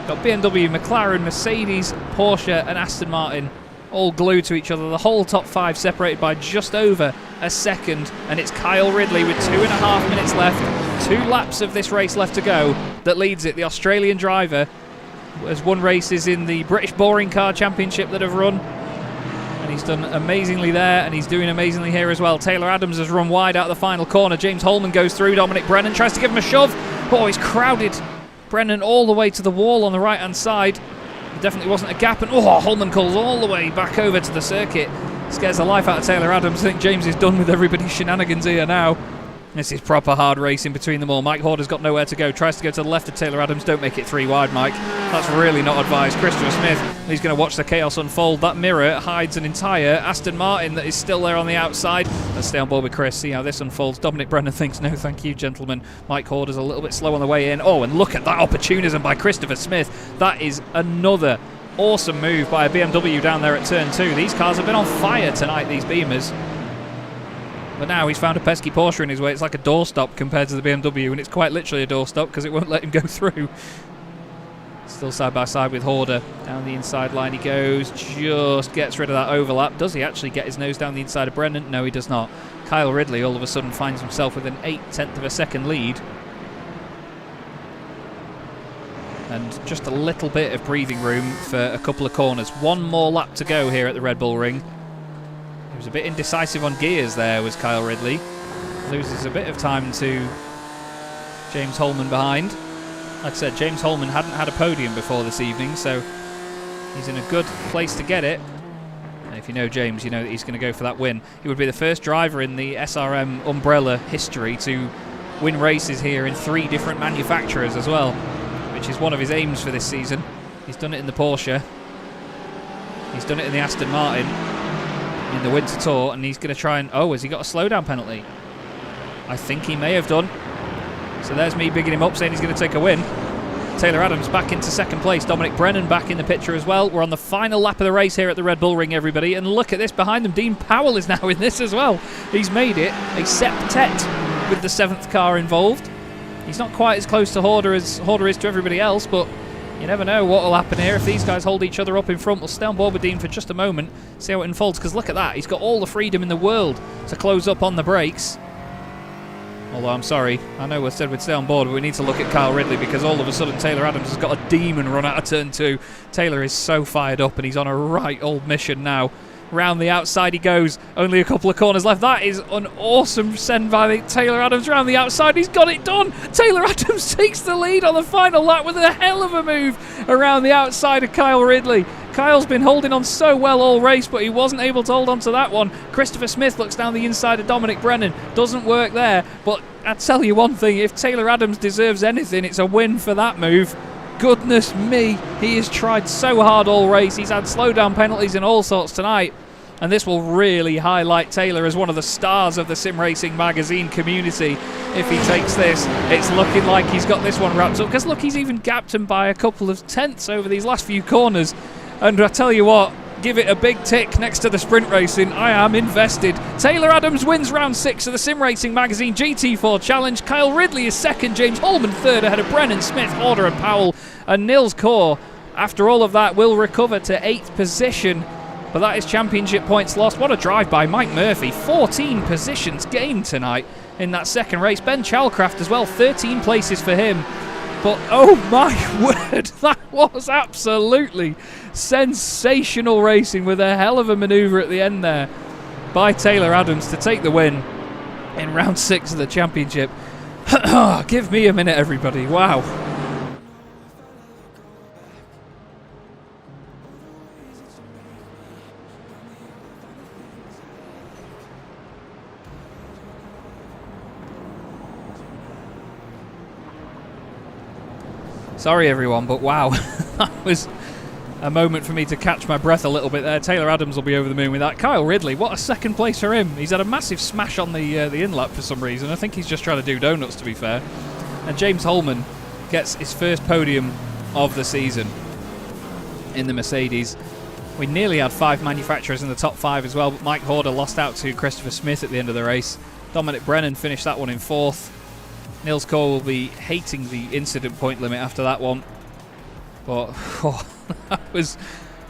Got BMW, McLaren, Mercedes, Porsche and Aston Martin all glued to each other. The whole top 5 separated by just over a second, and it's Kyle Ridley with 2.5 minutes left, 2 laps of this race left to go, that leads it. The Australian driver has won races in the British Boring Car Championship that have run, and he's done amazingly there, and he's doing amazingly here as well. Taylor Adams has run wide out of the final corner. James Holman goes through. Dominic Brennan tries to give him a shove. Oh, he's crowded Brennan all the way to the wall on the right hand side. There definitely wasn't a gap, and Holman calls all the way back over to the circuit. Scares the life out of Taylor Adams. I think James is done with everybody's shenanigans here now. This is proper hard racing between them all. Mike Horder's got nowhere to go. Tries to go to the left of Taylor Adams. Don't make it 3 wide, Mike. That's really not advised. Christopher Smith, he's going to watch the chaos unfold. That mirror hides an entire Aston Martin that is still there on the outside. Let's stay on board with Chris, see how this unfolds. Dominic Brennan thinks, no thank you, gentlemen. Mike Horder's a little bit slow on the way in. Oh, and look at that opportunism by Christopher Smith. That is another awesome move by a BMW down there at turn 2. These cars have been on fire tonight, these Beamers. But now he's found a pesky Porsche in his way. It's like a doorstop compared to the BMW, and it's quite literally a doorstop because it won't let him go through. Still side by side with Horder. Down the inside line he goes, just gets rid of that overlap. Does he actually get his nose down the inside of Brennan? No, he does not. Kyle Ridley all of a sudden finds himself with an 0.8 of a second lead. And just a little bit of breathing room for a couple of corners. 1 more lap to go here at the Red Bull Ring. He was a bit indecisive on gears there, was Kyle Ridley. Loses a bit of time to James Holman behind. Like I said, James Holman hadn't had a podium before this evening, so he's in a good place to get it. And if you know James, you know that he's going to go for that win. He would be the first driver in the SRM umbrella history to win races here in 3 different manufacturers as well, which is one of his aims for this season. He's done it in the Porsche. He's done it in the Aston Martin in the Winter Tour, and he's going to try and... Oh, has he got a slowdown penalty? I think he may have done. So there's me bigging him up, saying he's going to take a win. Taylor Adams back into 2nd place. Dominic Brennan back in the picture as well. We're on the final lap of the race here at the Red Bull Ring, everybody. And look at this behind them. Dean Powell is now in this as well. He's made it a septet with the 7th car involved. He's not quite as close to Horder as Horder is to everybody else, but you never know what will happen here if these guys hold each other up in front. We'll stay on board with Dean for just a moment, see how it unfolds, because look at that. He's got all the freedom in the world to close up on the brakes. Although, I'm sorry, I know we said we'd stay on board, but we need to look at Kyle Ridley, because all of a sudden Taylor Adams has got a demon run out of turn 2. Taylor is so fired up, and he's on a right old mission now. Round the outside he goes. Only a couple of corners left. That is an awesome send by Taylor Adams round the outside. He's got it done. Taylor Adams takes the lead on the final lap with a hell of a move around the outside of Kyle Ridley. Kyle's been holding on so well all race, but he wasn't able to hold on to that one. Christopher Smith looks down the inside of Dominic Brennan. Doesn't work there, but I tell you one thing, if Taylor Adams deserves anything, it's a win for that move. Goodness me, he has tried so hard all race. He's had slowdown penalties and all sorts tonight. And this will really highlight Taylor as one of the stars of the Sim Racing Magazine community. If he takes this, it's looking like he's got this one wrapped up. Because look, he's even gapped him by a couple of tenths over these last few corners. And I tell you what, give it a big tick next to the sprint racing. I am invested. Taylor Adams wins round 6 of the Sim Racing Magazine GT4 Challenge. Kyle Ridley is second, James Holman third, ahead of Brennan, Smith, Horder and Powell. And Nils Kaur, after all of that, will recover to 8th position. But that is championship points lost. What a drive by Mike Murphy. 14 positions gained tonight in that second race. Ben Chalcraft as well, 13 places for him. But oh my word, that was absolutely sensational racing with a hell of a manoeuvre at the end there by Taylor Adams to take the win in round 6 of the championship. Give me a minute, everybody. Wow. Sorry everyone, but wow, that was a moment for me to catch my breath a little bit there. Taylor Adams will be over the moon with that. Kyle Ridley, what a second place for him. He's had a massive smash on the inlet for some reason. I think he's just trying to do donuts, to be fair. And James Holman gets his first podium of the season in the Mercedes. We nearly had 5 manufacturers in the top 5 as well, but Mike Horder lost out to Christopher Smith at the end of the race. Dominic Brennan finished that one in 4th. Nils Kaur will be hating the incident point limit after that one. But that was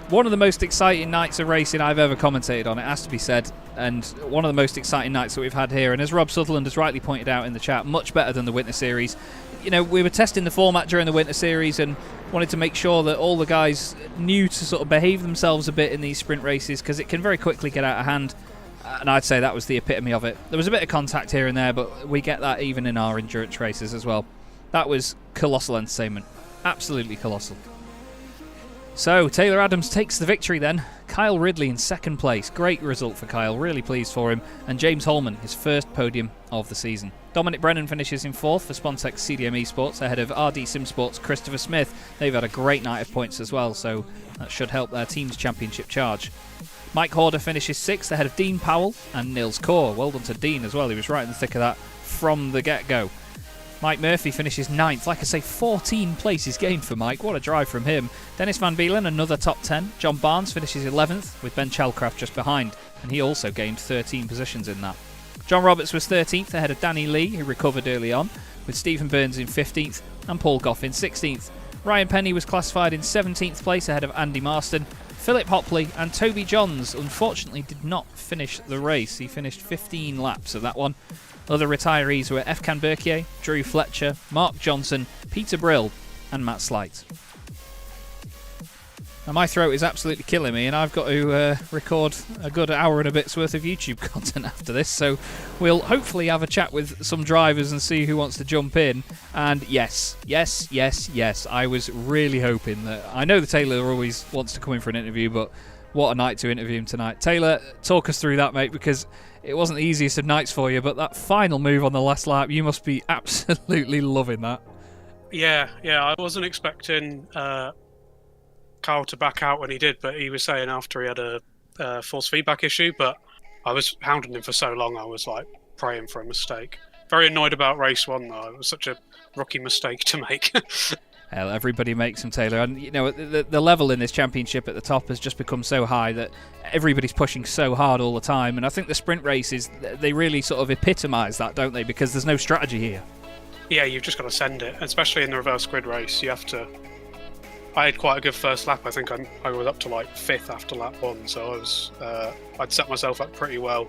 one of the most exciting nights of racing I've ever commentated on, it has to be said. And one of the most exciting nights that we've had here. And as Rob Sutherland has rightly pointed out in the chat, much better than the Winter Series. You know, we were testing the format during the Winter Series and wanted to make sure that all the guys knew to sort of behave themselves a bit in these sprint races, because it can very quickly get out of hand. And I'd say that was the epitome of it. There was a bit of contact here and there, but we get that even in our endurance races as well. That was colossal entertainment. Absolutely colossal. So, Taylor Adams takes the victory then. Kyle Ridley in second place. Great result for Kyle. Really pleased for him. And James Holman, his first podium of the season. Dominic Brennan finishes in 4th for Spontex CDM Esports, ahead of RD Sim Sports' Christopher Smith. They've had a great night of points as well, so that should help their team's championship charge. Mike Horder finishes 6th, ahead of Dean Powell and Nils Kaur. Well done to Dean as well. He was right in the thick of that from the get-go. Mike Murphy finishes 9th. Like I say, 14 places gained for Mike. What a drive from him. Dennis Van Beelen, another top 10. John Barnes finishes 11th, with Ben Chalcraft just behind, and he also gained 13 positions in that. John Roberts was 13th, ahead of Danny Lee, who recovered early on, with Stephen Burns in 15th and Paul Goff in 16th. Ryan Penny was classified in 17th place, ahead of Andy Marston. Philip Hopley and Toby Johns unfortunately did not finish the race. He finished 15 laps of that one. Other retirees were Efkan Berkier, Drew Fletcher, Mark Johnson, Peter Brill and Matt Slight. Now my throat is absolutely killing me and I've got to record a good hour and a bit's worth of YouTube content after this, so we'll hopefully have a chat with some drivers and see who wants to jump in. And yes, I was really hoping that... I know that Taylor always wants to come in for an interview, but what a night to interview him tonight. Taylor, talk us through that, mate, because it wasn't the easiest of nights for you, but that final move on the last lap, you must be absolutely loving that. Yeah, I wasn't expecting Carl to back out when he did, but he was saying after he had a force feedback issue, but I was hounding him for so long, I was like praying for a mistake. Very annoyed about race 1 though. It was such a rookie mistake to make. Hell, everybody makes them, Taylor, and you know the level in this championship at the top has just become so high that everybody's pushing so hard all the time, and I think the sprint races, they really sort of epitomise that, don't they, because there's no strategy here. Yeah, you've just got to send it, especially in the reverse grid race. You have to... I had quite a good first lap. I think I was up to like 5th after lap 1, so I was I'd set myself up pretty well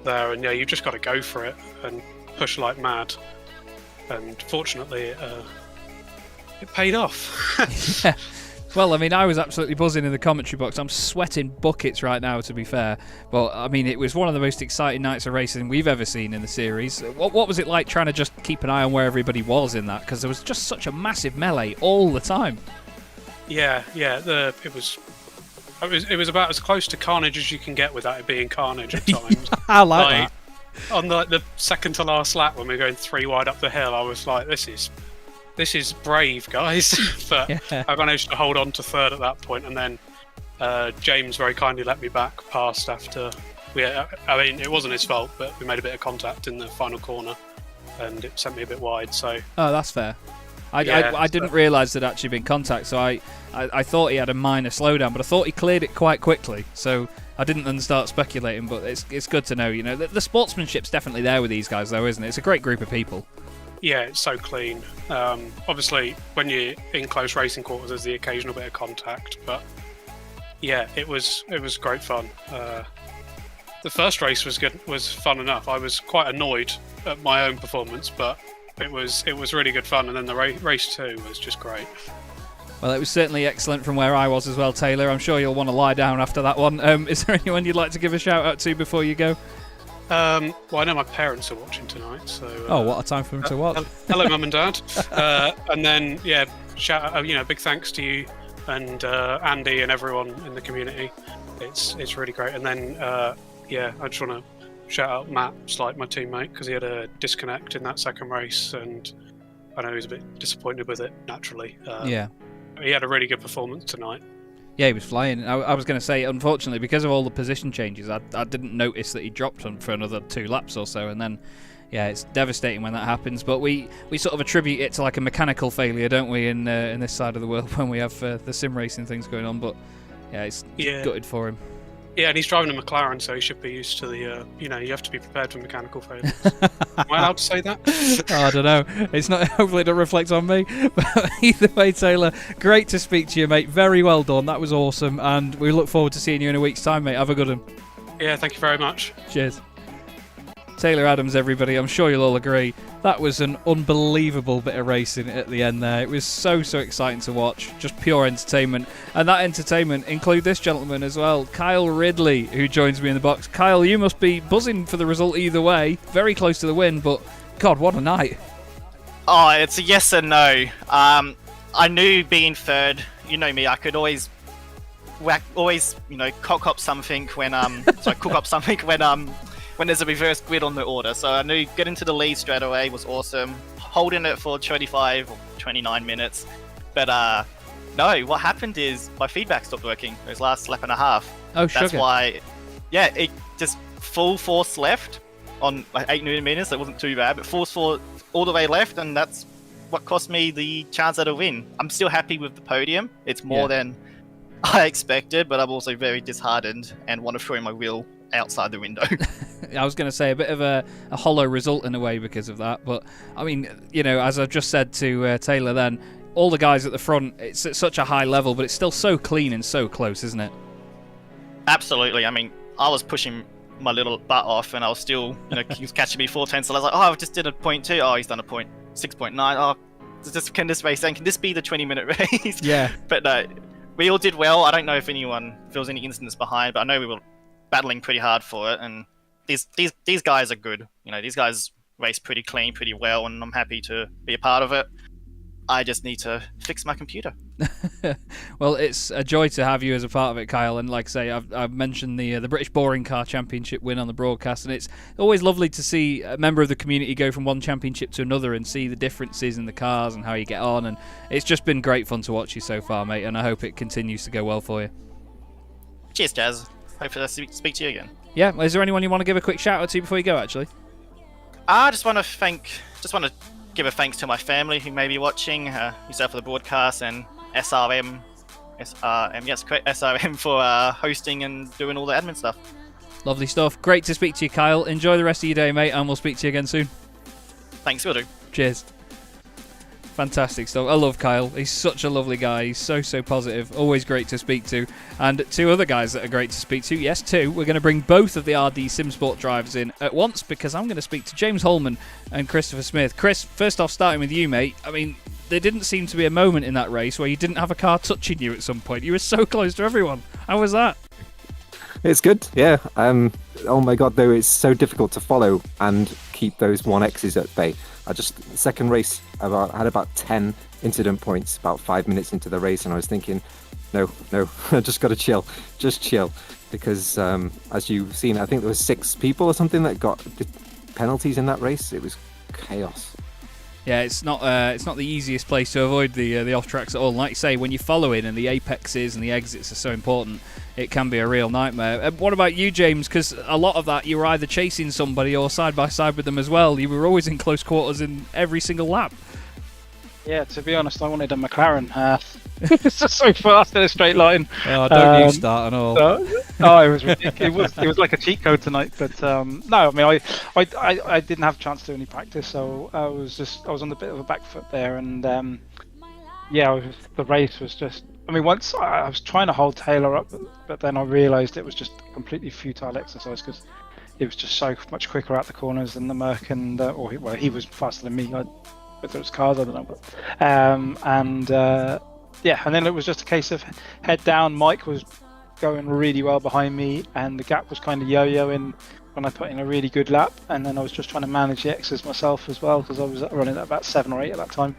there. And yeah, you've just got to go for it and push like mad. And fortunately, it paid off. Yeah. Well, I mean, I was absolutely buzzing in the commentary box. I'm sweating buckets right now, to be fair. But I mean, it was one of the most exciting nights of racing we've ever seen in the series. What was it like trying to just keep an eye on where everybody was in that? Because there was just such a massive melee all the time. Yeah, it was It was about as close to carnage as you can get without it being carnage at times. I like that. On the second to last lap when we were going 3 wide up the hill, I was like, this is brave, guys. But Yeah. I managed to hold on to third at that point, and then James very kindly let me back past after. I mean, it wasn't his fault, but we made a bit of contact in the final corner, and it sent me a bit wide. So Oh, that's fair. I didn't realise there'd actually been contact, so I thought he had a minor slowdown, but I thought he cleared it quite quickly, so I didn't then start speculating, but it's good to know, you know. The sportsmanship's definitely there with these guys, though, isn't it? It's a great group of people. yeah, it's so clean. Obviously, when you're in close racing quarters, there's the occasional bit of contact, but yeah, it was great fun. The first race was fun enough. I was quite annoyed at my own performance, but it was really good fun. And then the race 2 was just great. Well, it was certainly excellent from where I was as well, Taylor. I'm sure you'll want to lie down after that one. Is there anyone you'd like to give a shout out to before you go? Well, I know my parents are watching tonight, so. Oh, what a time for them to watch! Hello, Mum and Dad. And then, yeah, shout out, big thanks to you and Andy and everyone in the community. It's really great. And then, yeah, I just want to shout out Matt, like my teammate, because he had a disconnect in that second race, and I know he was a bit disappointed with it. Naturally, Yeah. He had a really good performance tonight. Yeah, he was flying. I was going to say, unfortunately, because of all the position changes, I didn't notice that he dropped on for another 2 laps or so, and then, yeah, it's devastating when that happens. But we sort of attribute it to like a mechanical failure, don't we, in this side of the world when we have the sim racing things going on. But yeah, it's gutted for him. Yeah, and he's driving a McLaren, so he should be used to the. You have to be prepared for mechanical failures. Am I allowed to say that? Oh, I don't know. It's not. Hopefully, it don't reflect on me. But either way, Taylor, great to speak to you, mate. Very well done. That was awesome, and we look forward to seeing you in a week's time, mate. Have a good one. Yeah, thank you very much. Cheers. Taylor Adams, everybody. I'm sure you'll all agree. That was an unbelievable bit of racing at the end there. It was so exciting to watch. Just pure entertainment. And that entertainment include this gentleman as well, Kyle Ridley, who joins me in the box. Kyle, you must be buzzing for the result either way. Very close to the win, but God, what a night. Oh, it's a yes and no. I knew being third, you know me, I could always cock up something when when there's a reverse grid on the order. So I knew getting to the lead straight away was awesome. Holding it for 25 or 29 minutes. But no, what happened is my feedback stopped working. It was last lap and a half. Oh, That's why, yeah, it just full force left on like 8 Newton meters. That wasn't too bad, but full force all the way left, and that's what cost me the chance at a win. I'm still happy with the podium. It's more than I expected, but I'm also very disheartened and want to throw my wheel outside the window. I was going to say a bit of a hollow result in a way because of that, but I mean, as I've just said to Taylor then, all the guys at the front, it's at such a high level, but it's still so clean and so close, isn't it? Absolutely. I mean, I was pushing my little butt off, and I was still, he was catching me 4/10, so I was like, I just did a 0.2. Oh, he's done a 6.9. Oh, can this race end? Can this be the 20-minute race? Yeah. But no, we all did well. I don't know if anyone feels any incidents behind, but I know we were battling pretty hard for it, and these guys are good. These guys race pretty clean, pretty well, and I'm happy to be a part of it. I just need to fix my computer. Well, it's a joy to have you as a part of it, Kyle. And like I say, I've mentioned the British Boring Car Championship win on the broadcast, and it's always lovely to see a member of the community go from one championship to another and see the differences in the cars and how you get on. And it's just been great fun to watch you so far, mate, and I hope it continues to go well for you. Cheers, Chaz. Hopefully I'll speak to you again. Yeah, is there anyone you want to give a quick shout out to before you go, actually? I just want to give a thanks to my family who may be watching, yourself for the broadcast, and SRM, yes, correct, SRM for hosting and doing all the admin stuff. Lovely stuff. Great to speak to you, Kyle. Enjoy the rest of your day, mate, and we'll speak to you again soon. Thanks, will do. Cheers. Fantastic stuff. I love Kyle. He's such a lovely guy. He's so positive. Always great to speak to. And 2 other guys that are great to speak to. Yes, 2. We're going to bring both of the RD SimSport drivers in at once because I'm going to speak to James Holman and Christopher Smith. Chris, first off, starting with you, mate. I mean, there didn't seem to be a moment in that race where you didn't have a car touching you at some point. You were so close to everyone. How was that? It's good, yeah. Oh my god, though, it's so difficult to follow and keep those 1Xs at bay. second race, I had about 10 incident points about 5 minutes into the race, and I was thinking, no, I just got to chill, because as you've seen, I think there was 6 people or something that got penalties in that race. It was chaos. Yeah, it's not the easiest place to avoid the off tracks at all. And like you say, when you're following and the apexes and the exits are so important, it can be a real nightmare. What about you, James? Because a lot of that, you were either chasing somebody or side by side with them as well. You were always in close quarters in every single lap. Yeah, to be honest, I wanted a McLaren. It's just so fast in a straight line. Oh, don't you start at all. It was ridiculous. It was like a cheat code tonight. But no, I mean, I didn't have a chance to do any practice, so I was on a bit of a back foot there, and the race was just. I mean, once I was trying to hold Taylor up, but then I realised it was just a completely futile exercise because it was just so much quicker out the corners than the Merc, and he was faster than me. Whether it was cars, I don't know. But, and then it was just a case of head down. Mike was going really well behind me, and the gap was kind of yo-yoing when I put in a really good lap. And then I was just trying to manage the X's myself as well, because I was running at about 7 or 8 at that time.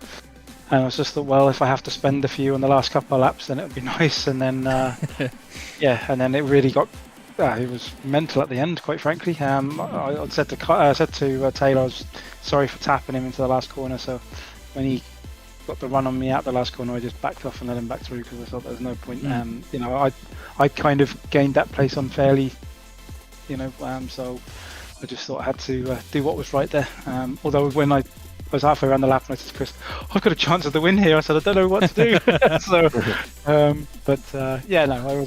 And I was just thought, well, if I have to spend a few on the last couple of laps, then it would be nice. And then, and then it really got. It was mental at the end, quite frankly. I said to Taylor, I was sorry for tapping him into the last corner. So when he got the run on me out the last corner, I just backed off and let him back through because I thought there was no point. I kind of gained that place unfairly, so I just thought I had to do what was right there. Although when I was halfway around the lap and I said to Chris, I've got a chance of the win here. I said, I don't know what to do.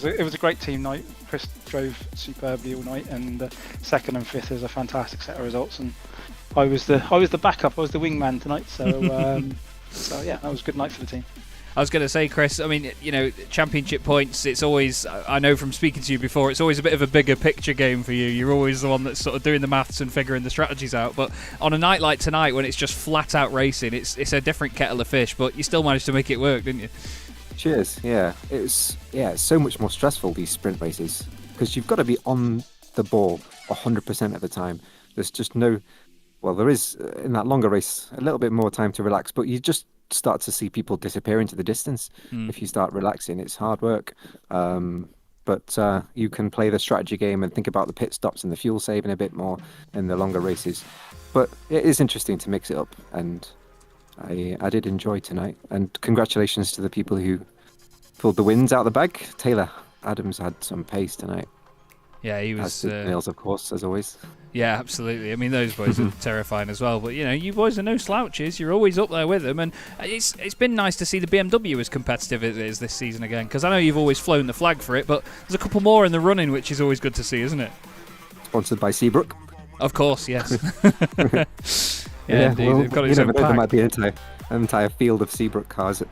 It was a great team night. Chris drove superbly all night, and second and fifth is a fantastic set of results. And I was the backup. I was the wingman tonight. So that was a good night for the team. I was going to say, Chris, I mean, championship points, it's always, I know from speaking to you before, it's always a bit of a bigger picture game for you. You're always the one that's sort of doing the maths and figuring the strategies out. But on a night like tonight, when it's just flat out racing, it's a different kettle of fish, but you still managed to make it work, didn't you? Cheers. Yeah, it's so much more stressful, these sprint races, because you've got to be on the ball 100% of the time. There's just there is in that longer race a little bit more time to relax, but you just start to see people disappear into the distance. If you start relaxing, it's hard work. But you can play the strategy game and think about the pit stops and the fuel saving a bit more in the longer races. But it is interesting to mix it up, and I did enjoy tonight. And congratulations to the people who pulled the wins out of the bag. Taylor Adams had some pace tonight. Yeah, he was. As did Nails, of course, as always. Yeah, absolutely. I mean, those boys are terrifying as well. But, you boys are no slouches. You're always up there with them. And it's been nice to see the BMW as competitive as it is this season again. Because I know you've always flown the flag for it, but there's a couple more in the running, which is always good to see, isn't it? Sponsored by Seabrook. Of course, yes. Indeed. Well, they've got its own pack. There might be an entire field of Seabrook cars at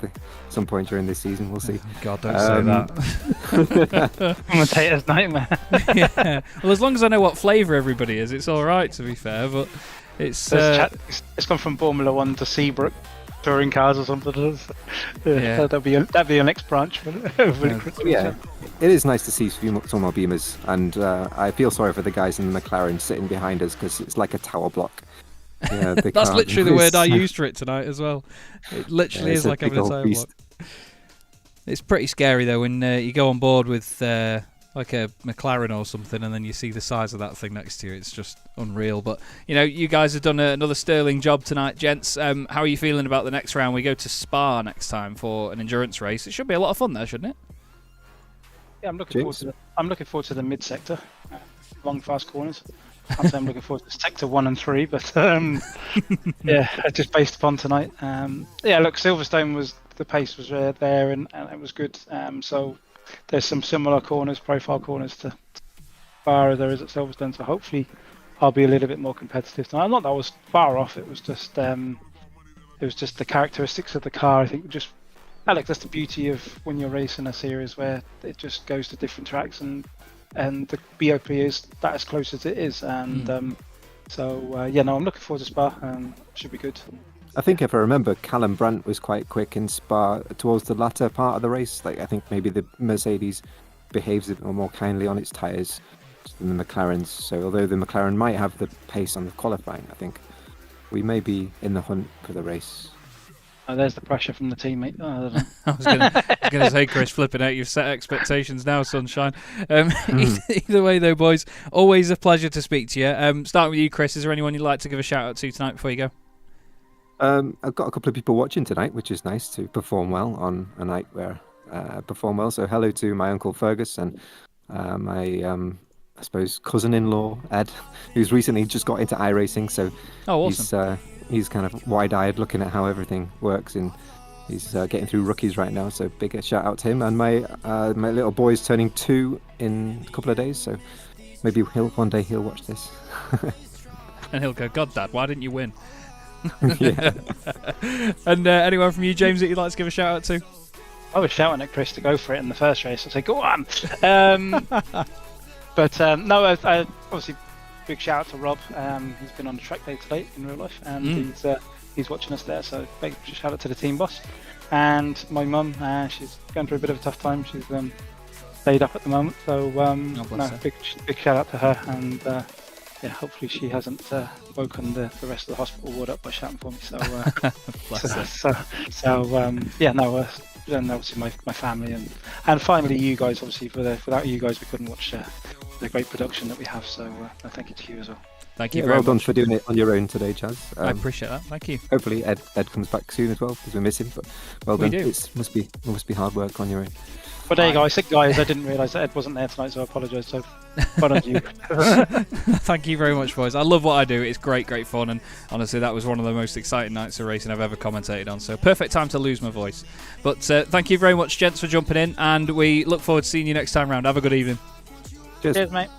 some point during this season. We'll see. God, don't say that. Commentator's nightmare. Yeah. Well, as long as I know what flavour everybody is, it's all right. To be fair, but it's gone from Formula One to Seabrook touring cars or something. Yeah. That'd be your next branch. Yeah, it is nice to see some more Beamers, and I feel sorry for the guys in the McLaren sitting behind us because it's like a tower block. Yeah, that's literally the word I used for it tonight as well. It literally is like having a tower block. It's pretty scary though when you go on board with like a McLaren or something, and then you see the size of that thing next to you. It's just unreal. But you guys have done another sterling job tonight, gents. How are you feeling about the next round? We go to Spa next time for an endurance race. It should be a lot of fun there, shouldn't it? Yeah, I'm looking forward to the mid sector, long fast corners. I'd say I'm looking forward to sector 1 and 3, but just based upon tonight. Look, Silverstone the pace was there and it was good. So there's some similar profile corners to Spa as there is at Silverstone. So hopefully I'll be a little bit more competitive tonight. Not that I was far off. It was just the characteristics of the car. I think Alex, that's the beauty of when you're racing a series where it just goes to different tracks and the BOP is that as close as it is, and I'm looking forward to Spa. Should be good. I think if I remember, Callum Brandt was quite quick in Spa towards the latter part of the race. Like I think maybe the Mercedes behaves a bit more kindly on its tyres than the McLarens. So although the McLaren might have the pace on the qualifying, I think we may be in the hunt for the race. Oh, there's the pressure from the teammate. Oh, I don't know. I was going to say, Chris, flipping out. You've set expectations now, sunshine. Either way, though, boys, always a pleasure to speak to you. Starting with you, Chris, is there anyone you'd like to give a shout out to tonight before you go? I've got a couple of people watching tonight, which is nice to perform well on a night where perform well. So hello to my uncle Fergus and my, I suppose, cousin-in-law Ed, who's recently just got into iRacing. So awesome. He's kind of wide-eyed looking at how everything works, and he's getting through rookies right now. So big shout out to him. And my little boy's turning 2 in a couple of days, so maybe one day he'll watch this. And he'll go, God, Dad, why didn't you win? Yeah. And anyone from you, James, that you'd like to give a shout out to? I was shouting at Chris to go for it in the first race. I'd say, go on! But no, I obviously, big shout out to Rob. He's been on the track day today in real life, and he's watching us there. So big shout out to the team boss. And my mum, she's going through a bit of a tough time. She's laid up at the moment. So big shout out to her. And yeah, hopefully she hasn't woken the rest of the hospital ward up by shouting for me. So yeah, no. And obviously my family and finally you guys. Obviously, without you guys, we couldn't watch the great production that we have. So thank you to you as well. Thank you very much. Well done for doing it on your own today, Chaz. I appreciate that. Thank you. Hopefully Ed comes back soon as well, because we miss him. But well done. It must be hard work on your own. Well, there you go. I said, guys, I didn't realise that Ed wasn't there tonight, so I apologise. So, well done to you. Thank you very much, boys. I love what I do. It's great fun, and honestly, that was one of the most exciting nights of racing I've ever commentated on. So, perfect time to lose my voice. But thank you very much, gents, for jumping in, and we look forward to seeing you next time round. Have a good evening. Cheers, mate.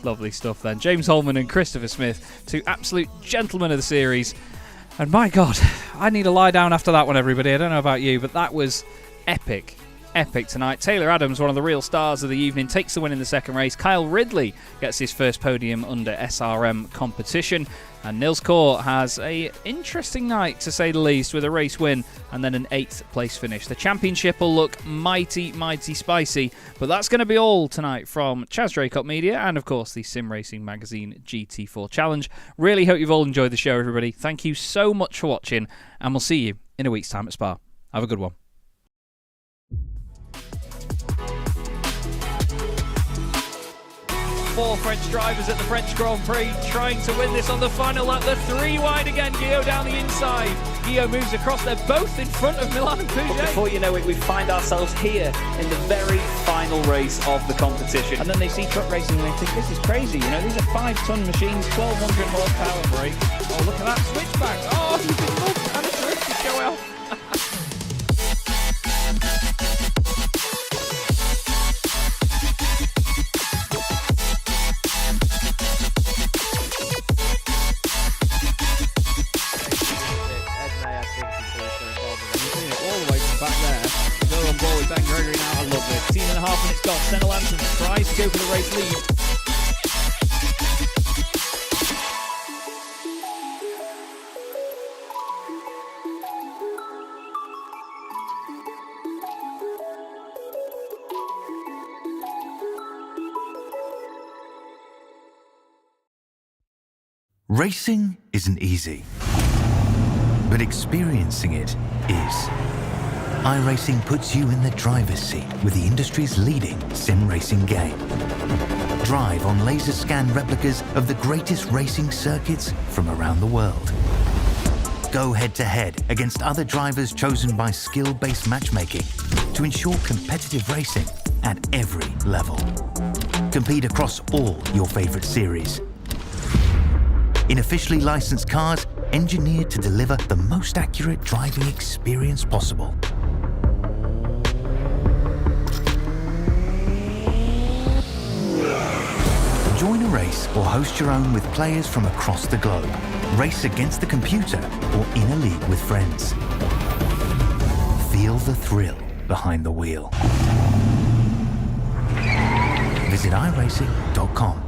Lovely stuff then. James Holman and Christopher Smith, 2 absolute gentlemen of the series. And my God, I need to lie down after that one, everybody. I don't know about you, but that was epic. Epic tonight. Taylor Adams, one of the real stars of the evening, takes the win in the second race. Kyle Ridley gets his first podium under SRM competition. And Nils Kaur has a interesting night, to say the least, with a race win and then an 8th place finish. The championship will look mighty spicy, but that's going to be all tonight from Chaz Draycott Media and, of course, the Sim Racing Magazine GT4 Challenge. Really hope you've all enjoyed the show, everybody. Thank you so much for watching, and we'll see you in a week's time at Spa. Have a good one. Four French drivers at the French Grand Prix trying to win this on the final lap. The 3 wide again, Guillaume down the inside. Guillaume moves across. They're both in front of Milan and Pouget. Before you know it, we find ourselves here in the very final race of the competition. And then they see truck racing and they think, this is crazy. You know, these are 5-ton machines, 1,200 horsepower brake. Oh, look at that switchback. Oh, you've been loved and a terrific show out. Ben Gregory now, I love this. 18.5 minutes gone. Senna Lanson tries to go for the race lead. Racing isn't easy, but experiencing it is. iRacing puts you in the driver's seat with the industry's leading sim racing game. Drive on laser scan replicas of the greatest racing circuits from around the world. Go head-to-head against other drivers chosen by skill-based matchmaking to ensure competitive racing at every level. Compete across all your favorite series. In officially licensed cars, engineered to deliver the most accurate driving experience possible. Join a race or host your own with players from across the globe. Race against the computer or in a league with friends. Feel the thrill behind the wheel. Visit iRacing.com.